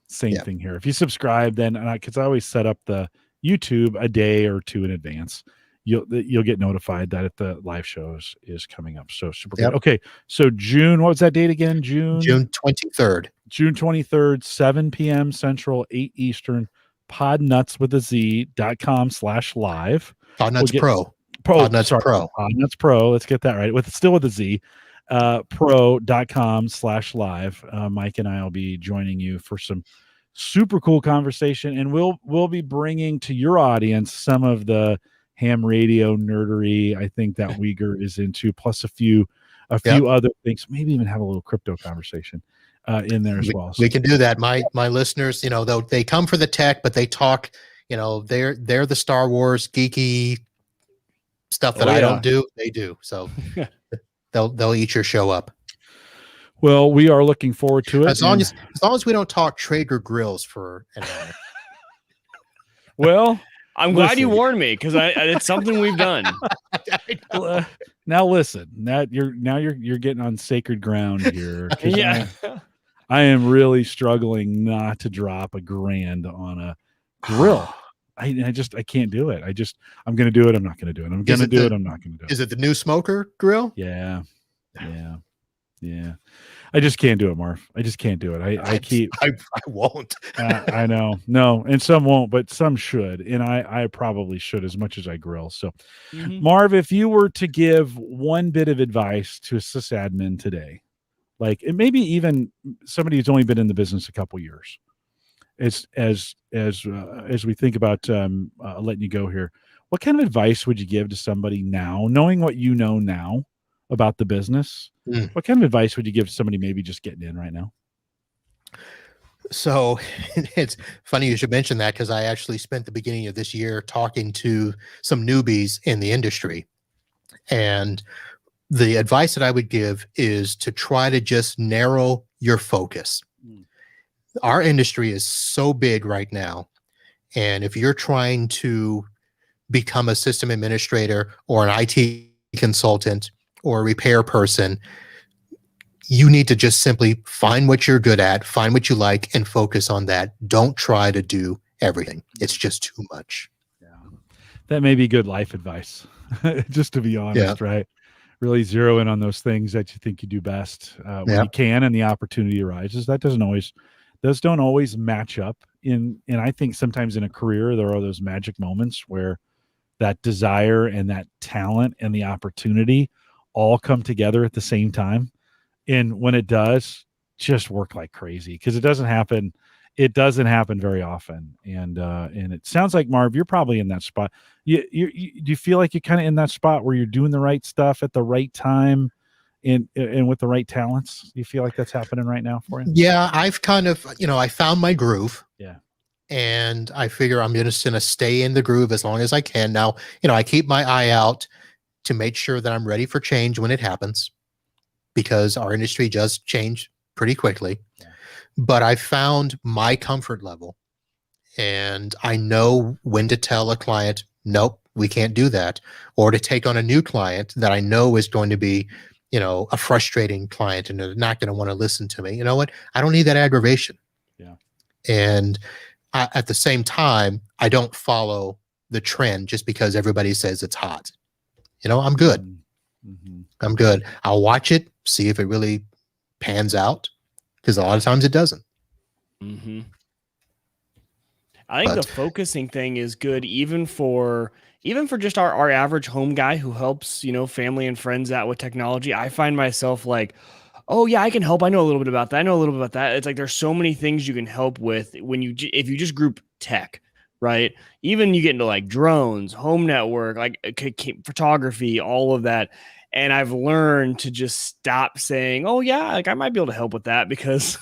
Same thing here. If you subscribe, then because I always set up the YouTube a day or two in advance, you'll get notified that the live show is coming up. So super good. Okay, so June, what was that date again? June
23rd.
June 23rd, 7 p.m. Central, 8 Eastern. Podnuts.com/live.
Podnuts Pro.
Podnuts Pro. Podnuts Pro. Let's get that right. Still with a Z. Pro.com/live. Mike and I will be joining you for some super cool conversation, and we'll be bringing to your audience some of the ham radio nerdery I think that Uyghur is into, plus a few other things. Maybe even have a little crypto conversation in there as well.
We can do that. My listeners, they come for the tech, but they talk. They're the Star Wars geeky stuff that I don't do. They do. So they'll eat your show up.
Well, we are looking forward to it.
As long as we don't talk Traeger grills for an hour.
Well,
I'm glad you warned me because it's something we've done.
Now listen, you're getting on sacred ground here.
Yeah,
I am really struggling not to drop $1,000 on a grill. I can't do it. I'm going to do it. I'm not going to do it. I'm going to do it. I'm not going to do it.
Is it the new smoker grill?
Yeah. I just can't do it, Marv. I just can't do it. I
won't.
I know. No, and some won't, but some should. And I probably should as much as I grill. So Marv, if you were to give one bit of advice to a sysadmin today, like, and maybe even somebody who's only been in the business a couple years, as we think about letting you go here, what kind of advice would you give to somebody now, knowing what you know now about the business? What kind of advice would you give somebody maybe just getting in right now?
So it's funny you should mention that, because I actually spent the beginning of this year talking to some newbies in the industry. And the advice that I would give is to try to just narrow your focus. Our industry is so big right now. And if you're trying to become a system administrator or an IT consultant or a repair person, you need to just simply find what you're good at, find what you like, and focus on that. Don't try to do everything. It's just too much.
Yeah. That may be good life advice, just to be honest, right? Really zero in on those things that you think you do best when you can and the opportunity arises. Those don't always match up. And I think sometimes in a career, there are those magic moments where that desire and that talent and the opportunity all come together at the same time. And when it does, just work like crazy, because it doesn't happen very often. And it sounds like, Marv, you're probably in that spot. Do you feel like you're kind of in that spot where you're doing the right stuff at the right time and with the right talents? Do you feel like that's happening right now for you?
Yeah, I've kind of, I found my groove.
Yeah.
And I figure I'm just going to stay in the groove as long as I can. Now, I keep my eye out to make sure that I'm ready for change when it happens, because our industry does change pretty quickly. Yeah. But I found my comfort level, and I know when to tell a client, nope, we can't do that, or to take on a new client that I know is going to be, a frustrating client and they're not going to want to listen to me. You know what? I don't need that aggravation.
Yeah.
And at the same time, I don't follow the trend just because everybody says it's hot. I'm good.
Mm-hmm.
I'm good. I'll watch it, see if it really pans out, because a lot of times it doesn't.
Mm-hmm. I think the focusing thing is good even for just our average home guy who helps, family and friends out with technology. I find myself like, oh yeah, I can help. I know a little bit about that. I know a little bit about that. It's like there's so many things you can help with if you just group tech, right? Even you get into like drones, home network, like photography, all of that. And I've learned to just stop saying, "Oh yeah, like I might be able to help with that," because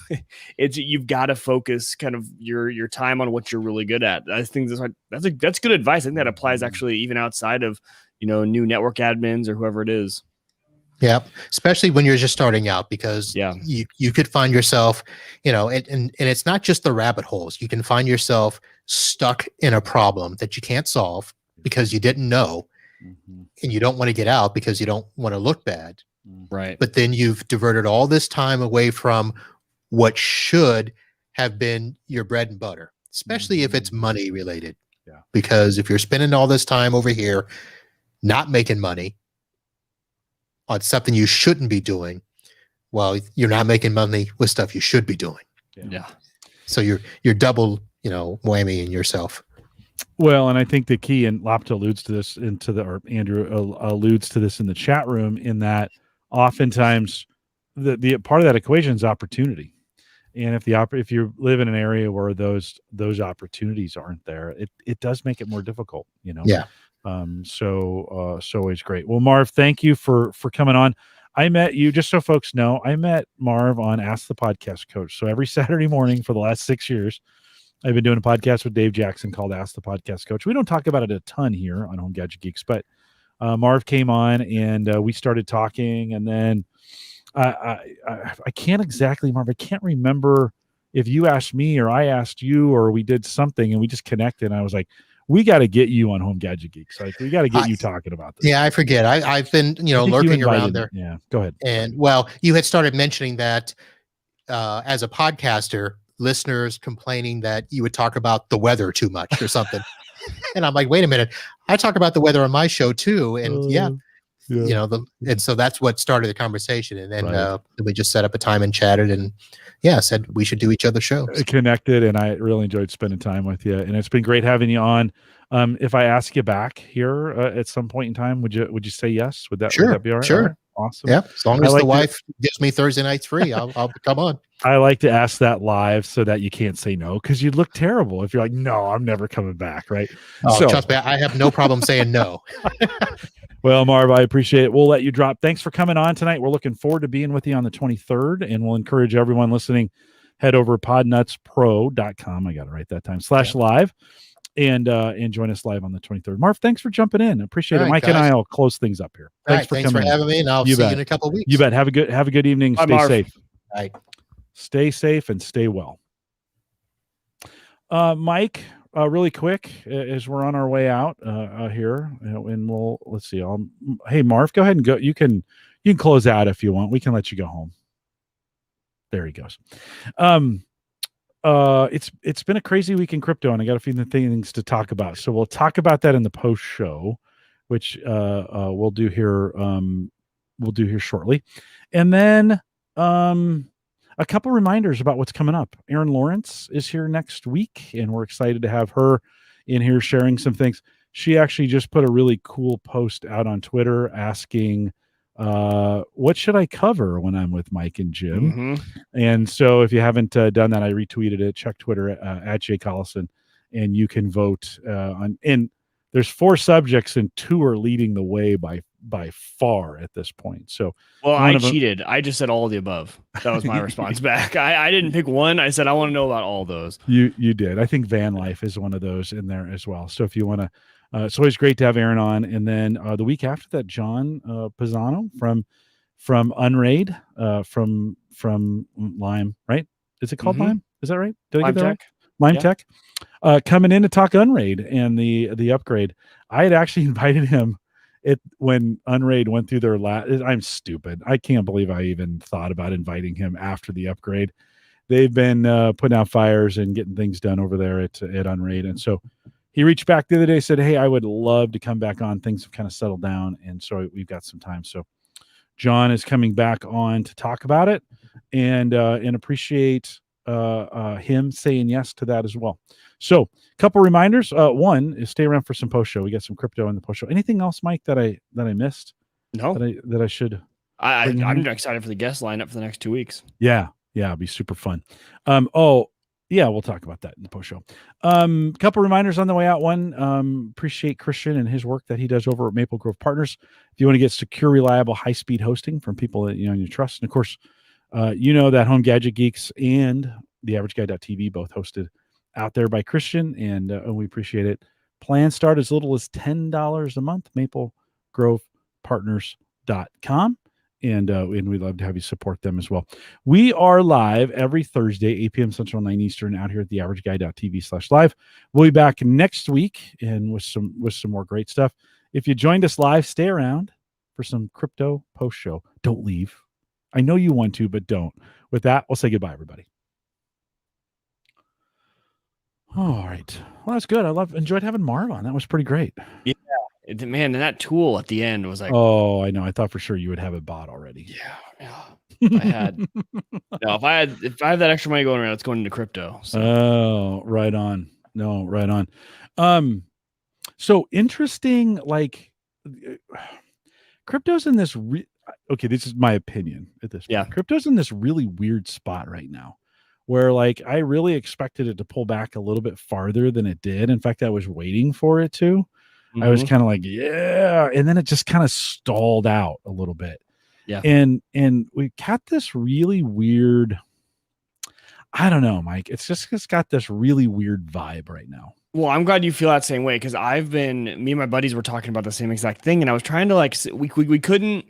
you've got to focus kind of your time on what you're really good at. I think that's good advice. I think that applies actually even outside of new network admins or whoever it is.
Yeah, especially when you're just starting out, because
Yeah.
you could find yourself, and it's not just the rabbit holes. You can find yourself stuck in a problem that you can't solve because you didn't know.
Mm-hmm.
And you don't want to get out because you don't want to look bad.
Right.
But then you've diverted all this time away from what should have been your bread and butter, especially if it's money related.
Yeah.
Because if you're spending all this time over here not making money on something you shouldn't be doing, well, you're not making money with stuff you should be doing.
Yeah.
So you're double, whammy in yourself.
Well, and I think the key, and Lopta alludes to this or Andrew alludes to this in the chat room, in that oftentimes the part of that equation is opportunity. And if you live in an area where those opportunities aren't there, it does make it more difficult,
Yeah.
So always great. Well, Marv, thank you for coming on. I met you, just so folks know, I met Marv on Ask the Podcast Coach. So every Saturday morning for the last 6 years, I've been doing a podcast with Dave Jackson called Ask the Podcast Coach. We don't talk about it a ton here on Home Gadget Geeks, but Marv came on and we started talking, and then I can't exactly, Marv, I can't remember if you asked me or I asked you or we did something and we just connected. And I was like, we got to get you on Home Gadget Geeks. Like, we got to get you talking about this.
Yeah, I forget. I've been, lurking around there.
Yeah, go ahead.
And well, you had started mentioning that as a podcaster, listeners complaining that you would talk about the weather too much or something. And I'm like, wait a minute, I talk about the weather on my show too. And and so that's what started the conversation. And then we just set up a time and chatted and said we should do each other's shows.
Connected, and I really enjoyed spending time with you. And it's been great having you on. If I ask you back here at some point in time, would you say yes? Would that be all right?
Sure.
All right. Awesome.
Yeah. As long as the wife gives me Thursday nights free, I'll come on.
I like to ask that live so that you can't say no, because you'd look terrible if you're like, no, I'm never coming back. Right.
Oh, trust me, I have no problem saying no.
Well, Marv, I appreciate it. We'll let you drop. Thanks for coming on tonight. We're looking forward to being with you on the 23rd, and we'll encourage everyone listening, head over to podnutspro.com. I got it right that time, /live. And join us live on the 23rd. Marv, thanks for jumping in. I appreciate it. Mike, guys, and I will close things up here. Thanks for having me,
and I'll see you in a couple of weeks.
You bet. Have a good evening.
Bye,
Stay
Marv.
safe.
All right.
Stay safe and stay well. Mike, really quick, as we're on our way out here, and let's see. Hey, Marv, go ahead and go. You can close out if you want. We can let you go home. There he goes. It's been a crazy week in crypto, and I got a few things to talk about. So we'll talk about that in the post show, which we'll do here. We'll do here shortly, and then a couple reminders about what's coming up. Erin Lawrence is here next week, and we're excited to have her in here sharing some things. She actually just put a really cool post out on Twitter asking, what should I cover when I'm with Mike and Jim?
Mm-hmm.
And so if you haven't done that, I retweeted it. Check Twitter at Jay Collison, and you can vote on. And there's 4 subjects, and 2 are leading the way by far at this point. So,
well, I cheated. I just said all of the above. That was my response back. I didn't pick one. I said I want to know about all those. You
did. I think van life is one of those in there as well. So if you want to. It's always great to have Aaron on. And then the week after that, John Pisano from Unraid, from Lime, right? Is it called Lime? Is that right? Did I get that right? Lime Tech, coming in to talk Unraid and the upgrade. I had actually invited him when Unraid went through their I'm stupid. I can't believe I even thought about inviting him after the upgrade. They've been putting out fires and getting things done over there at Unraid. And so he reached back the other day, said, hey, I would love to come back on. Things have kind of settled down. And so we've got some time. So John is coming back on to talk about it, and appreciate him saying yes to that as well. So a couple reminders. One is stay around for some post show. We got some crypto in the post show. Anything else, Mike, that I missed?
No,
that I should.
I'm excited for the guest lineup for the next 2 weeks.
Yeah, it'll be super fun. Yeah, we'll talk about that in the post show. Couple reminders on the way out. One, appreciate Christian and his work that he does over at Maple Grove Partners. If you want to get secure, reliable, high-speed hosting from people that you trust, and of course, that Home Gadget Geeks and the Average Guy.tv both hosted out there by Christian, and we appreciate it. Plans start as little as $10 a month. MapleGrovePartners.com. And we'd love to have you support them as well. We are live every Thursday, 8 p.m. Central, 9 Eastern, out here at theaverageguy.tv/live. We'll be back next week and with some more great stuff. If you joined us live, stay around for some crypto post show. Don't leave. I know you want to, but don't. With that, we'll say goodbye, everybody. All right. Well, that's good. Enjoyed having Marv on. That was pretty great.
Yeah. Man, and that tool at the end was like,
oh, I know. I thought for sure you would have it bought already.
Yeah. I had if I had that extra money going around, it's going into crypto. So.
Oh, right on. No, right on. So interesting, like crypto's in this okay, this is my opinion at this point.
Yeah.
Crypto's in this really weird spot right now where like I really expected it to pull back a little bit farther than it did. In fact, I was waiting for it to. I was kind of like, yeah. And then it just kind of stalled out a little bit.
Yeah.
And we got this really weird, I don't know, Mike. It's got this really weird vibe right now.
Well, I'm glad you feel that same way, because me and my buddies were talking about the same exact thing. And I was trying to we couldn't,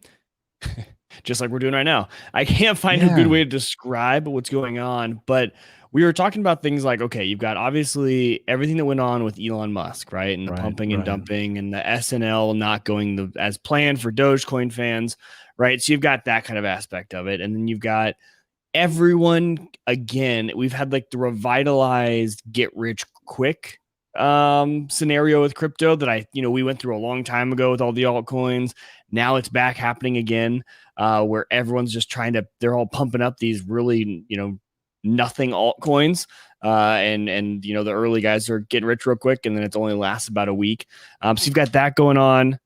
just like we're doing right now. I can't find a good way to describe what's going on, but we were talking about things like, okay, you've got obviously everything that went on with Elon Musk, right? And the pumping and dumping and the SNL not going as planned for Dogecoin fans, right? So you've got that kind of aspect of it. And then you've got everyone, again, we've had like the revitalized get rich quick scenario with crypto that we went through a long time ago with all the altcoins. Now it's back happening again, where everyone's just they're all pumping up these really, nothing altcoins, and the early guys are getting rich real quick, and then it only lasts about a week. So you've got that going on.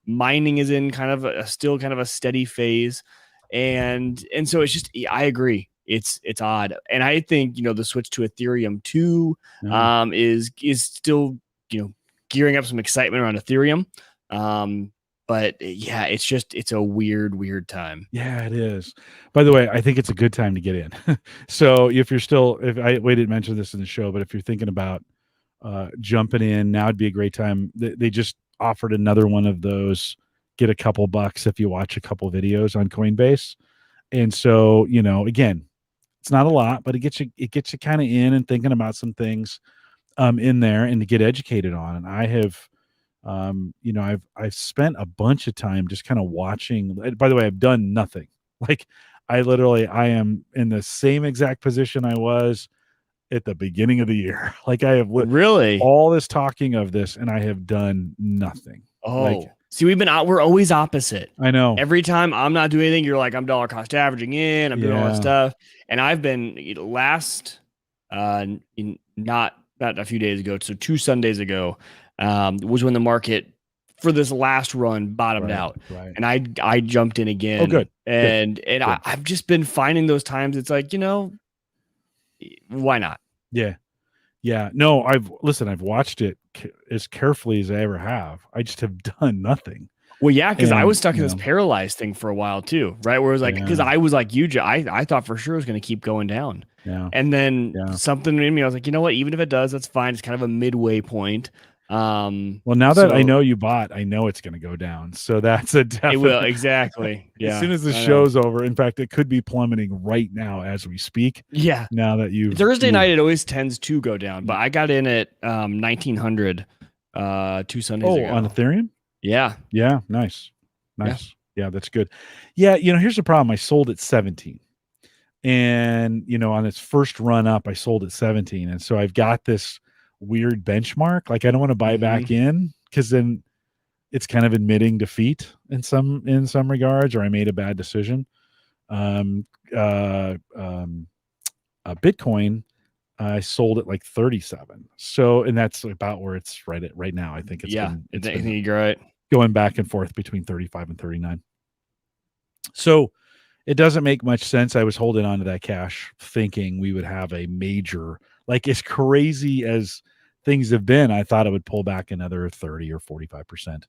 Mining is in kind of still kind of a steady phase, and so it's just, I agree, it's odd, and I think the switch to Ethereum too is still gearing up some excitement around Ethereum. But yeah, it's a weird time.
Yeah, it is. By the way, I think it's a good time to get in. So we didn't mention this in the show, but if you're thinking about jumping in, now would be a great time. They just offered another one of those, get a couple bucks if you watch a couple videos on Coinbase. And so, again, it's not a lot, but it gets you kind of in and thinking about some things in there and to get educated on. And I have I've spent a bunch of time just kind of watching. By the way, I've done nothing. Like I am in the same exact position I was at the beginning of the year. Like I have
really
all this talking of this, and I have done nothing.
Oh, see, we're always opposite.
I know.
Every time I'm not doing anything, you're like, I'm dollar cost averaging in, I'm doing all that stuff. And I've been not a few days ago, so 2 Sundays ago, was when the market for this last run bottomed out, and I jumped in again.
Oh, good.
And I've just been finding those times. It's like, why not?
Yeah. No, I've watched it as carefully as I ever have. I just have done nothing.
Well, yeah, because I was stuck in this paralyzed thing for a while too, right? Where it was like, because I was like you, I thought for sure it was going to keep going down.
Yeah.
And then something in me, I was like, you know what? Even if it does, that's fine. It's kind of a midway point.
Well, now that I know you bought, I know it's going to go down. So that's a definite.
It will, exactly. Yeah.
As soon as the show's over, in fact, it could be plummeting right now as we speak.
Yeah.
Now that
Thursday night, it always tends to go down, but I got in at 1900 2 Sundays ago.
On Ethereum?
Yeah.
Yeah, nice. Yeah, that's good. Yeah, here's the problem. I sold at 17. And, on its first run up, I sold at 17. And so I've got this weird benchmark. Like I don't want to buy back in because then it's kind of admitting defeat in some regards, or I made a bad decision. Bitcoin, I sold at like 37. So, and that's about where it's right now. I think it's been
you're right.
Going back and forth between 35 and 39. So it doesn't make much sense. I was holding on to that cash thinking we would have a major, like as crazy as things have been, I thought it would pull back another 30 or 45%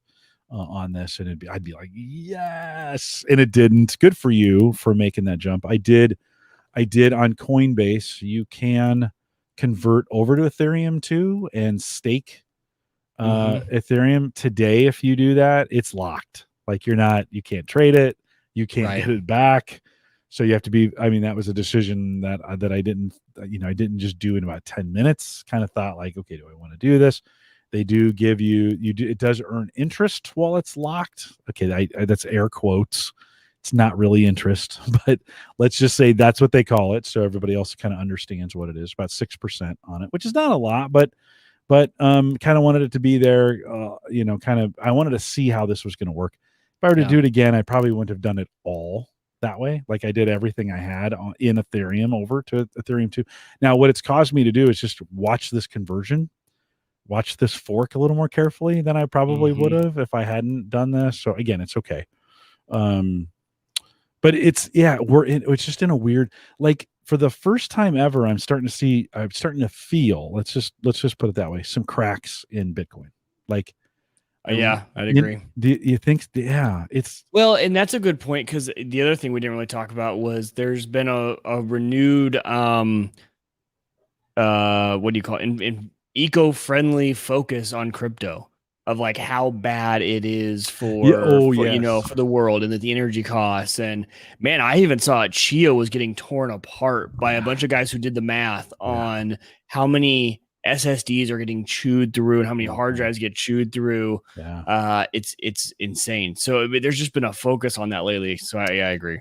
on this. And I'd be like, yes. And it didn't. Good for you for making that jump. I did on Coinbase. You can convert over to Ethereum too and stake Ethereum today. If you do that, it's locked. Like you can't trade it. You can't get it back. So you have to be, that was a decision that I didn't, I didn't just do in about 10 minutes. Kind of thought like, okay, do I want to do this? They do give it does earn interest while it's locked. Okay. That's air quotes. It's not really interest, but let's just say that's what they call it. So everybody else kind of understands what it is, about 6% on it, which is not a lot, but kind of wanted it to be there. I wanted to see how this was going to work. If I were to do it again, I probably wouldn't have done it all that way. Like I did everything I had in Ethereum over to Ethereum 2. Now, what it's caused me to do is just watch this conversion, watch this fork a little more carefully than I probably would have if I hadn't done this. So again, it's okay. But it's just in a weird, like for the first time ever, I'm starting to feel, let's just put it that way, some cracks in Bitcoin. Like,
I'd agree.
You think, it's
well, and that's a good point because the other thing we didn't really talk about was there's been a renewed what do you call it? In eco-friendly focus on crypto, of like how bad it is for the world and that the energy costs. And man, I even saw Chia was getting torn apart by a bunch of guys who did the math on how many SSDs are getting chewed through and how many hard drives get chewed through. It's insane. So there's just been a focus on that lately. So I agree.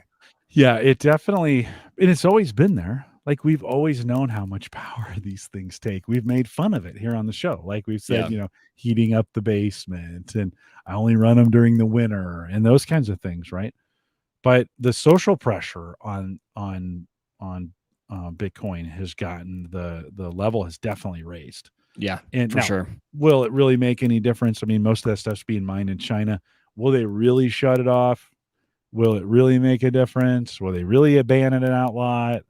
Yeah, it definitely, and it's always been there. Like we've always known how much power these things take. We've made fun of it here on the show. Like we've said, heating up the basement, and I only run them during the winter and those kinds of things. Right. But the social pressure on Bitcoin has gotten the level has definitely raised.
Yeah,
and
for sure.
Will it really make any difference? I mean, most of that stuff's being mined in China. Will they really shut it off? Will it really make a difference? Will they really abandon and outlaw it?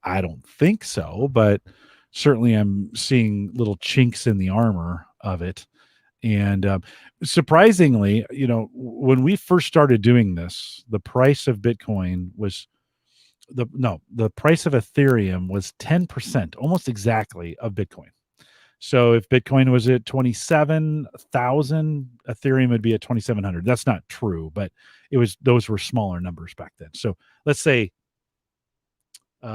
I don't think so, but certainly I'm seeing little chinks in the armor of it. And surprisingly, when we first started doing this, the price of Bitcoin was the price of Ethereum was 10%, almost exactly, of Bitcoin. So if Bitcoin was at 27,000, Ethereum would be at 2,700. That's not true, but those were smaller numbers back then. So let's say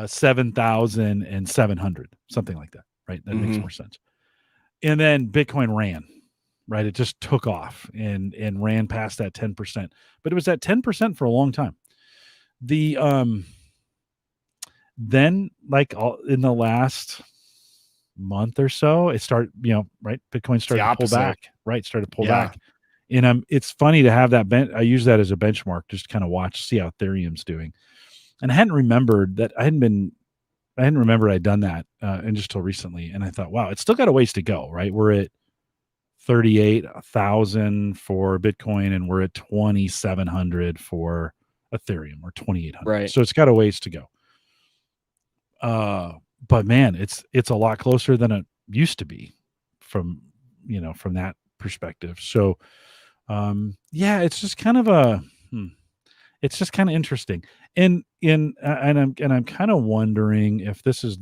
7,700, something like that, right? That makes more sense. And then Bitcoin ran, right? It just took off and ran past that 10%, but it was at 10% for a long time. Then like in the last month or so, it started, right? Bitcoin started to pull back, right? Started to pull back. And it's funny to have that. I use that as a benchmark, just kind of see how Ethereum's doing. And I hadn't remembered that I hadn't remembered I'd done that and just till recently. And I thought, wow, it's still got a ways to go, right? We're at 38,000 for Bitcoin and we're at 2,700 for Ethereum, or 2,800.
Right.
So it's got a ways to go. But man, it's a lot closer than it used to be from that perspective. So it's just kind of it's just kind of interesting. And I'm kind of wondering if this is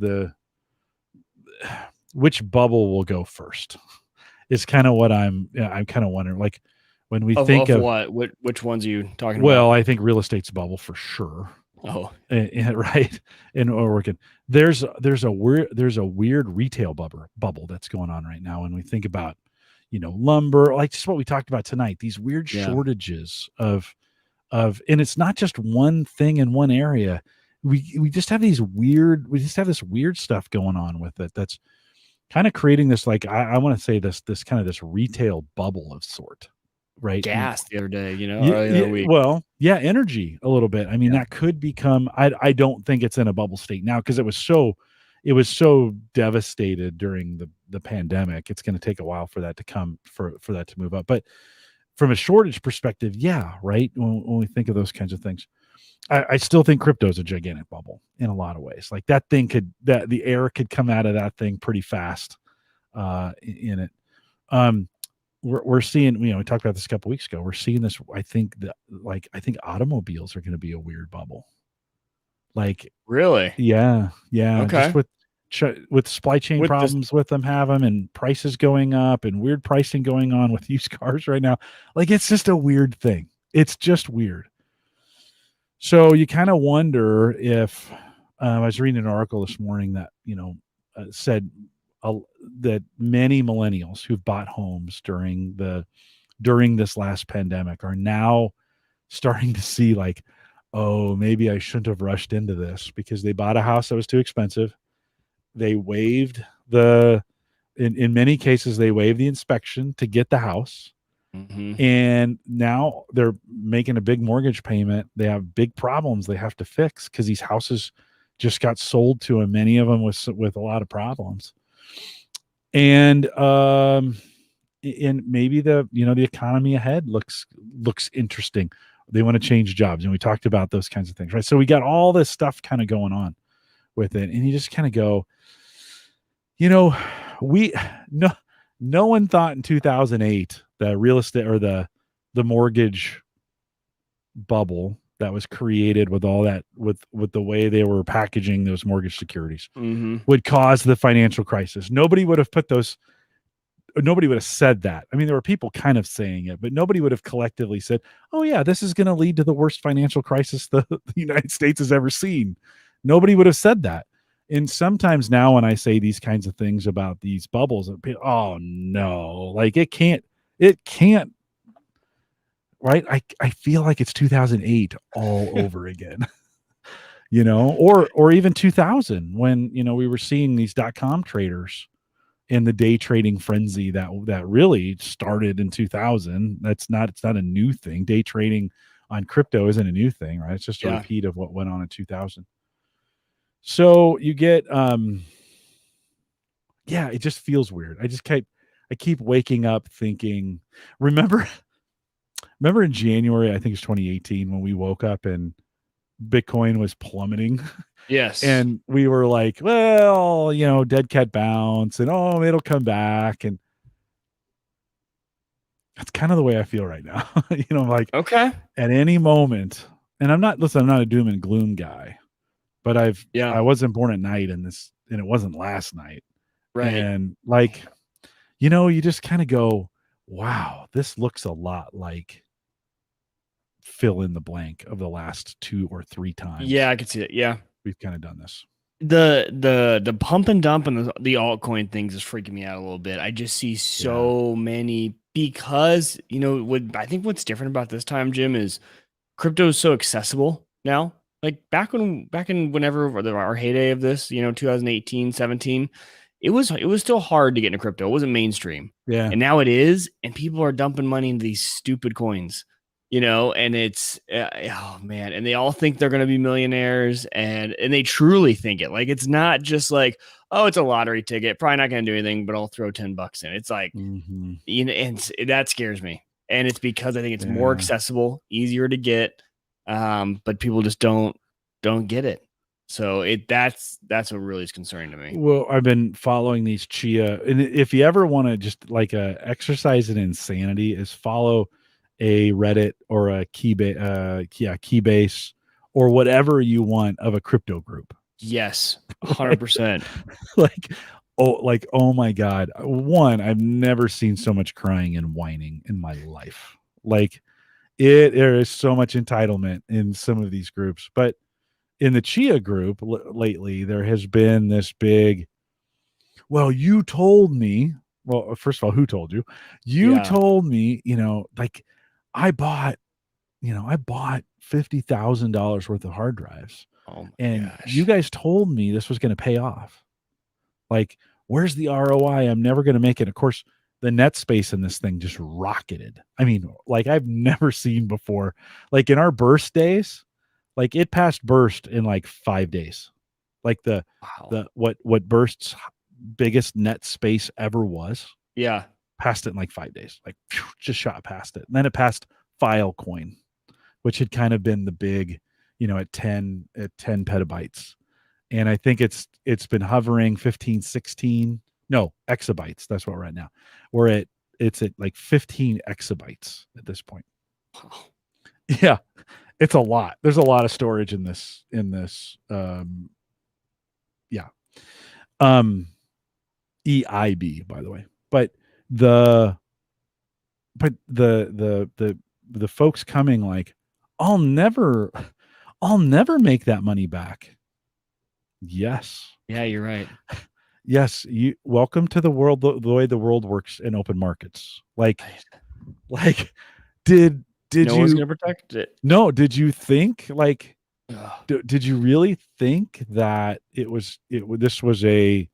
which bubble will go first. Is kind of what I'm kind of wondering. Like when we think of
which ones are you talking about?
Well, I think real estate's a bubble for sure.
Oh,
right. And we're working. There's a weird retail bubble that's going on right now. When we think about, lumber, like just what we talked about tonight, these weird
Yeah.
shortages of and it's not just one thing in one area. We just have this weird stuff going on with it that's kind of creating this, like, I want to say this kind of this retail bubble of sort, right?
Gas the other day,
Yeah,
earlier
yeah,
that week.
well, yeah, energy a little bit. I mean,
Yeah.
that could become. I don't think it's in a bubble state now because it was so devastated during the pandemic. It's going to take a while for that to come for that to move up. But from a shortage perspective, yeah, right. When we think of those kinds of things, I still think crypto is a gigantic bubble in a lot of ways. Like that the air could come out of that thing pretty fast in it. We're seeing, we talked about this a couple weeks ago. We're seeing this. I think automobiles are going to be a weird bubble. Like,
Really?
yeah,
Okay.
just with supply chain
With this,
problems with them having and prices going up and weird pricing going on with used cars right now. Like, it's just a weird thing. It's just weird. So you kind of wonder if I was reading an article this morning that said that many millennials who've bought homes during this last pandemic are now starting to see, like, oh, maybe I shouldn't have rushed into this because they bought a house that was too expensive. They waived in many cases, they waived the inspection to get the house. And now they're making a big mortgage payment. They have big problems they have to fix because these houses just got sold to them, many of them with a lot of problems. And maybe the economy ahead looks interesting. They want to change jobs, and we talked about those kinds of things, right? So we got all this stuff kind of going on with it, and you just kind of go, no one thought in 2008 the real estate or the mortgage bubble that was created with all that with the way they were packaging those mortgage securities would cause the financial crisis. Nobody would have said that. I mean, there were people kind of saying it, but nobody would have collectively said, oh yeah, this is going to lead to the worst financial crisis the United States has ever seen. Nobody would have said that. And sometimes now when I say these kinds of things about these bubbles, oh no, like it can't, right? I feel like it's 2008 all over again, or even 2000 when, we were seeing these .com traders in the day trading frenzy that really started in 2000. It's not a new thing. Day trading on crypto isn't a new thing, right? It's just a repeat of what went on in 2000. So you get, it just feels weird. I keep waking up thinking, remember in January, I think it's 2018, when we woke up and Bitcoin was plummeting.
Yes.
And we were like, well, dead cat bounce and, oh, it'll come back. And that's kind of the way I feel right now. Like,
okay,
at any moment, and I'm not a doom and gloom guy, but I wasn't born at night and it wasn't last night.
right.
And like, you just kind of go, wow, this looks a lot like fill in the blank of the last 2 or 3 times.
Yeah, I could see it. Yeah.
We've kind of done this.
The pump and dump and the altcoin things is freaking me out a little bit. I just see so many because, I think what's different about this time, Jim, is crypto is so accessible now. Like back in whenever our heyday of this, 2018, 17, it was still hard to get into crypto. It wasn't mainstream.
Yeah.
And now it is, and people are dumping money into these stupid coins, and it's, oh man, and they all think they're going to be millionaires and they truly think it. Like, it's not just like, oh, it's a lottery ticket, probably not going to do anything, but I'll throw $10 in. It's like, and that scares me. And it's because I think it's more accessible, easier to get. But people just don't get it. So that's what really is concerning to me.
Well, I've been following these Chia, and if you ever want to just like a exercise in insanity, is follow a Reddit or a Keybase or whatever you want of a crypto group.
Yes, 100%.
Oh my God. One, I've never seen so much crying and whining in my life. Like, there is so much entitlement in some of these groups, but in the Chia group lately, there has been this big, well, you told me Well, first of all, who told you? You
Yeah.
told me, like I bought $50,000 worth of hard drives,
Oh my
and you
gosh.
guys told me this was going to pay off. Like, where's the ROI? I'm never going to make it. Of course, the net space in this thing just rocketed. I mean, like I've never seen before. Like in our burst days, like it passed burst in like 5 days. Like
Wow.
what burst's biggest net space ever was,
Yeah.
passed it in like 5 days. Like phew, just shot past it. And then it passed Filecoin, which had kind of been the big, at 10 petabytes. And I think it's been hovering 15, 16, no, exabytes. That's what we're at now. It's at like 15 exabytes at this point.
Wow.
Yeah, it's a lot. There's a lot of storage in this. Yeah. EIB, by the way. But the the folks coming like, I'll never make that money back. Yes.
Yeah, you're right.
Yes, you welcome to the world, the way the world works in open markets. Like did
No one's
you
gonna protect it.
no, did you think like
Ugh.
did you really think that this was a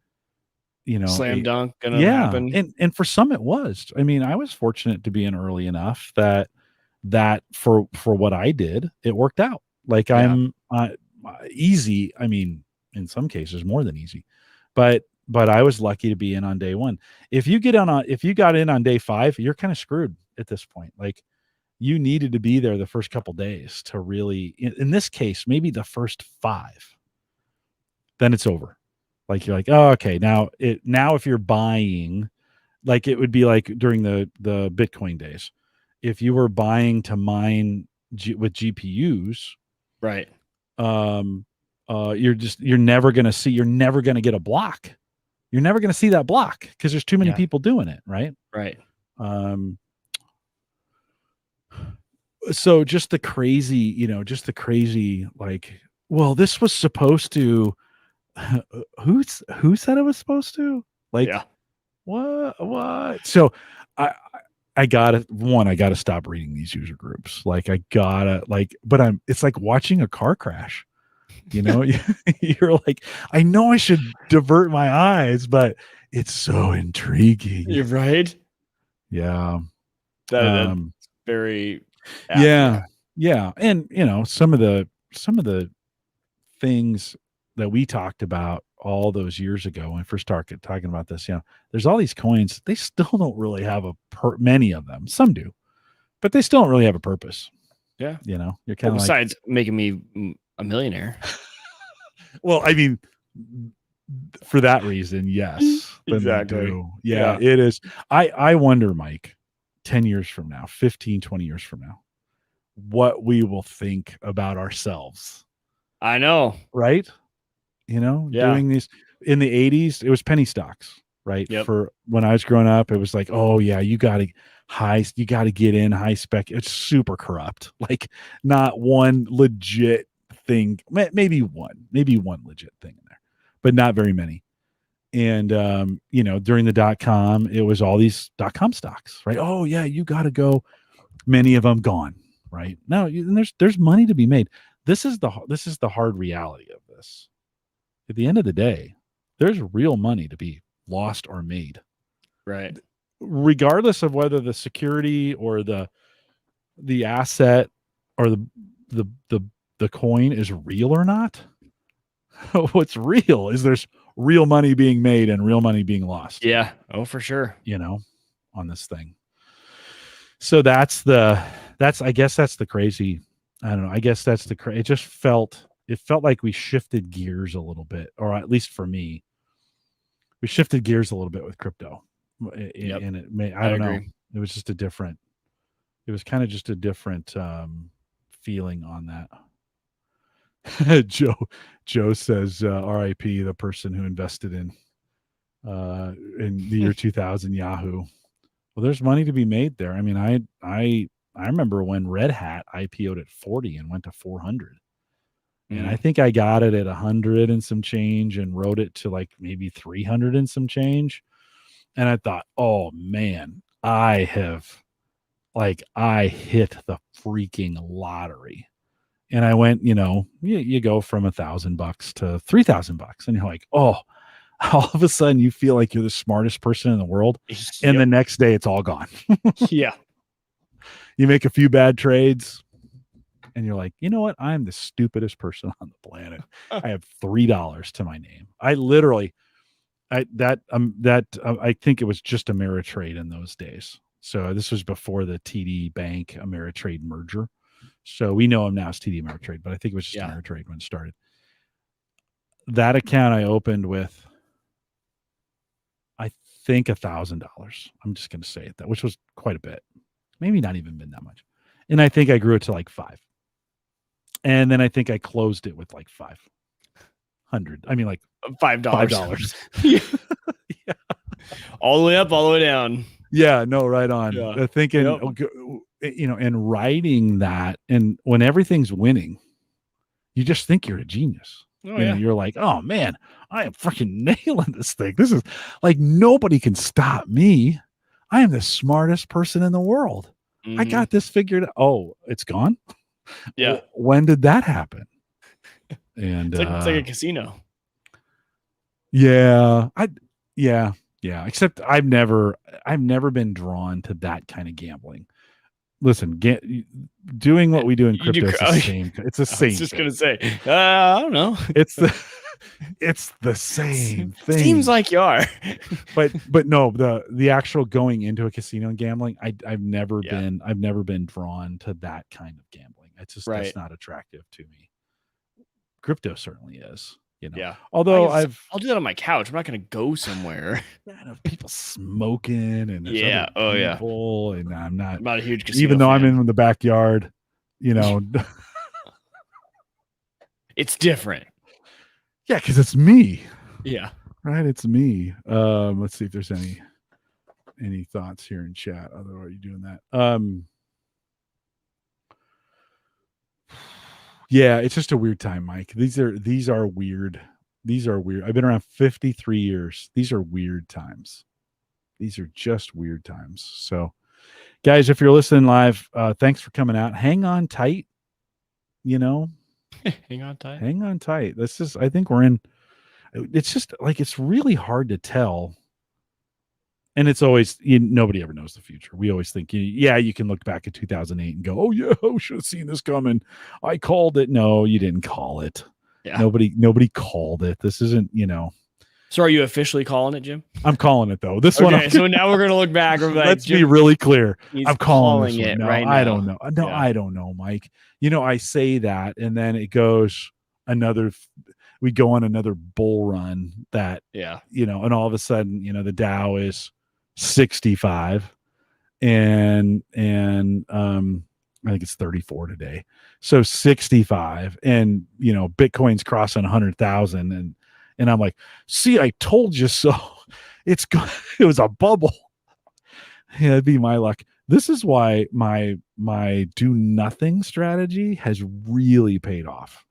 Slam dunk gonna
yeah,
happen.
and for some it was. I mean, I was fortunate to be in early enough that for what I did, it worked out. Like
Yeah.
I'm easy. I mean, in some cases more than easy, but I was lucky to be in on day one. If you got in on day 5, you're kind of screwed at this point. Like you needed to be there the first couple days to really, in this case, maybe the first 5, then it's over. Like you're like, oh, okay, now if you're buying, like it would be like during the Bitcoin days, if you were buying to mine with GPUs,
Right.
you're never going to get a block. You're never going to see that block because there's too many
Yeah.
people doing it, right?
Right.
So just the crazy, like, well, this was supposed to, who said it was supposed to? Like,
Yeah.
what? So I gotta stop reading these user groups. Like but it's like watching a car crash. You're like, I know I should divert my eyes, but it's so intriguing.
You're right.
Yeah.
That's very
yeah. And some of the things that we talked about all those years ago when we first started talking about this, there's all these coins. They still don't really have many of them. Some do, but they still don't really have a purpose.
Yeah.
You're kind of
besides making me a millionaire.
Well, I mean, for that reason, yes.
Exactly.
Yeah, it is. I wonder, Mike, 10 years from now, 15, 20 years from now, what we will think about ourselves.
I know.
Right? Doing these in the 80s, it was penny stocks, right?
Yep.
For when I was growing up, it was like, oh yeah, you got to get in high spec. It's super corrupt. Like not one legit thing, maybe one legit thing in there, but not very many. And during the .com, it was all these .com stocks, right? Oh yeah, you got to go. Many of them gone, right? No, there's money to be made. This is the hard reality of this. At the end of the day, there's real money to be lost or made.
Right.
Regardless of whether the security or the asset or the coin is real or not. What's real is there's real money being made and real money being lost.
Yeah. Oh, for sure.
On this thing. So I guess that's the crazy. I don't know. I guess that's it felt like we shifted gears a little bit, or at least for me, we shifted gears a little bit with crypto.
Yep.
And I don't know.
Agree.
It was kind of just a different feeling on that. Joe says, RIP, the person who invested in the year 2000 Yahoo. Well, there's money to be made there. I mean, I remember when Red Hat IPO'd at 40 and went to 400. And I think I got it at 100 and some change and rode it to like maybe 300 and some change. And I thought, oh man, I hit the freaking lottery. And I went, you go from $1,000 to $3,000, and you're like, oh, all of a sudden you feel like you're the smartest person in the world. And the next day it's all gone.
Yeah.
You make a few bad trades and you're like, you know what? I'm the stupidest person on the planet. I have $3 to my name. I literally, I think it was just Ameritrade in those days. So this was before the TD Bank Ameritrade merger. So we know him now as TD Ameritrade, but I think it was just Ameritrade when it started. That account I opened with, I think $1,000. I'm just going to say it, that which was quite a bit, maybe not even been that much. And I think I grew it to like 5. And then I think I closed it with like 500. I mean, like
$5.
Yeah.
All the way up, all the way down.
Yeah, no, right on.
Yeah.
Thinking, and writing that, and when everything's winning, you just think you're a genius. You're like, oh man, I am freaking nailing this thing. This is like, nobody can stop me. I am the smartest person in the world. I got this figured out. Oh, it's gone?
Yeah.
When did that happen? And
it's like a casino.
Yeah. Yeah. Except I've never been drawn to that kind of gambling. Listen, doing what we do in crypto is the same. It's the same. I was
just gonna say, I don't know.
It's the same thing.
Seems like you are.
but no, the actual going into a casino and gambling, I've never been drawn to that kind of gambling. It's just that's not attractive to me. Crypto certainly is.
Yeah.
Although
I'll do that on my couch. I'm not going to go somewhere.
People smoking and
people,
and I'm not
a huge casino
even though
fan.
I'm in the backyard,
it's different.
Yeah, because it's me.
Yeah.
Right. It's me. Let's see if there's any thoughts here in chat. Otherwise, are you doing that? Yeah, it's just a weird time, Mike. These are weird. These are weird. I've been around 53 years. These are weird times. These are just weird times. So, guys, if you're listening live, thanks for coming out. Hang on tight.
Hang on tight.
Hang on tight. I think we're in. It's just like, it's really hard to tell. And it's always, nobody ever knows the future. We always think, you can look back at 2008 and go, oh yeah, I should have seen this coming. I called it. No, you didn't call it. Yeah. Nobody called it. This isn't,
So are you officially calling it, Jim?
I'm calling it though. This
one. So now we're going to look back.
Let's be really clear. I'm calling
it
right
now.
I don't know. No, I don't know, Mike. I say that, and then it goes we go on another bull run that, and all of a sudden, the Dow is 65 and I think it's 34 today. So 65 and Bitcoin's crossing 100,000 and I'm like, see, I told you so. It was a bubble. Yeah, it'd be my luck. This is why my do nothing strategy has really paid off,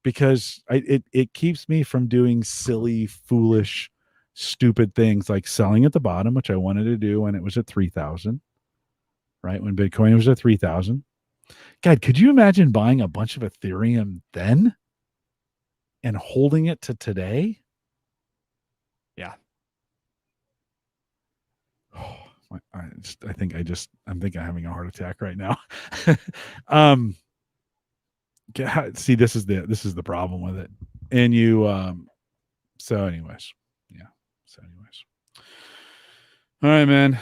because it keeps me from doing silly, foolish, stupid things like selling at the bottom, which I wanted to do when it was at 3,000, right? When Bitcoin was at 3,000. God, could you imagine buying a bunch of Ethereum then and holding it to today?
Yeah.
I think I'm having a heart attack right now. See, this is the problem with it. And so anyways. All right, man.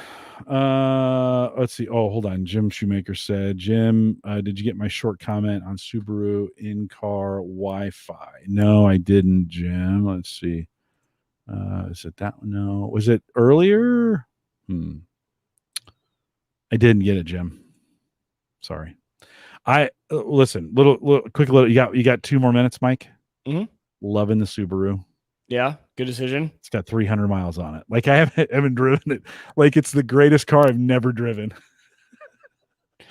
Let's see. Oh, hold on. Jim Shoemaker said, Jim, did you get my short comment on Subaru in-car Wi-Fi? No, I didn't, Jim. Let's see. Is it that one? No. Was it earlier? I didn't get it, Jim. Sorry. Listen, quick. You got 2 more minutes, Mike?
Mm-hmm.
Loving the Subaru.
Yeah, good decision.
It's got 300 miles on it. Like, I haven't driven it. Like, it's the greatest car I've never driven.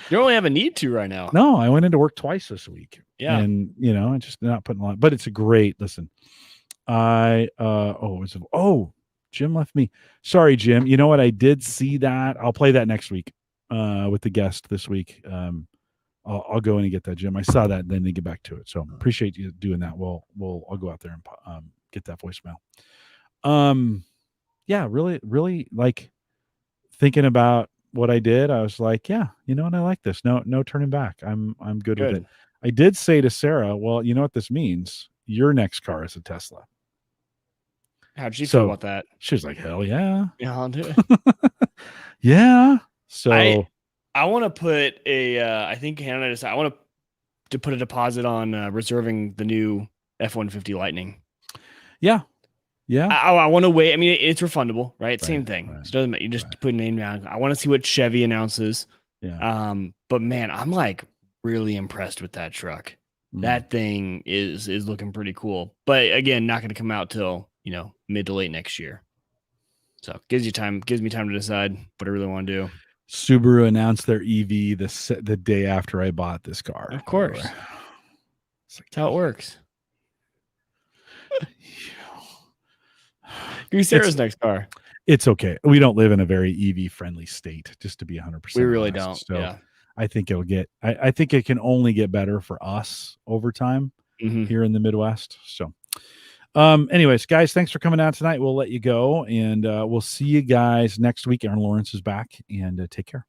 You don't really have a need to right now.
No, I went into work twice this week.
Yeah.
And, I'm just not putting a lot. But it's a great, listen. Jim left me. Sorry, Jim. You know what? I did see that. I'll play that next week with the guest this week. I'll go in and get that, Jim. I saw that and then they get back to it. So appreciate you doing that. I'll go out there and get that voicemail. Yeah, really like thinking about what I did. I was like, yeah, you know what? I like this. No turning back. I'm good with it. I did say to Sarah, well, you know what this means? Your next car is a Tesla.
How'd she feel about that?
She was like, hell yeah.
Yeah, I'll do it.
Yeah. So
I want to put I think Hannah and I want to put a deposit on reserving the new F-150 Lightning.
Yeah.
I want to wait. I mean, it's refundable, right? Same thing. Right. So it doesn't matter. You just put a name down. I want to see what Chevy announces.
Yeah.
But man, I'm like really impressed with that truck. That thing is looking pretty cool. But again, not going to come out till, mid to late next year. So gives me time to decide what I really want to do.
Subaru announced their EV the day after I bought this car.
Of course. That's how it works. Give me Sarah's next car.
It's okay. We don't live in a very EV friendly state, just to be 100%.
We really don't. So yeah.
I think I think it can only get better for us over time here in the Midwest. So anyways, guys, thanks for coming out tonight. We'll let you go and we'll see you guys next week. Aaron Lawrence is back and take care.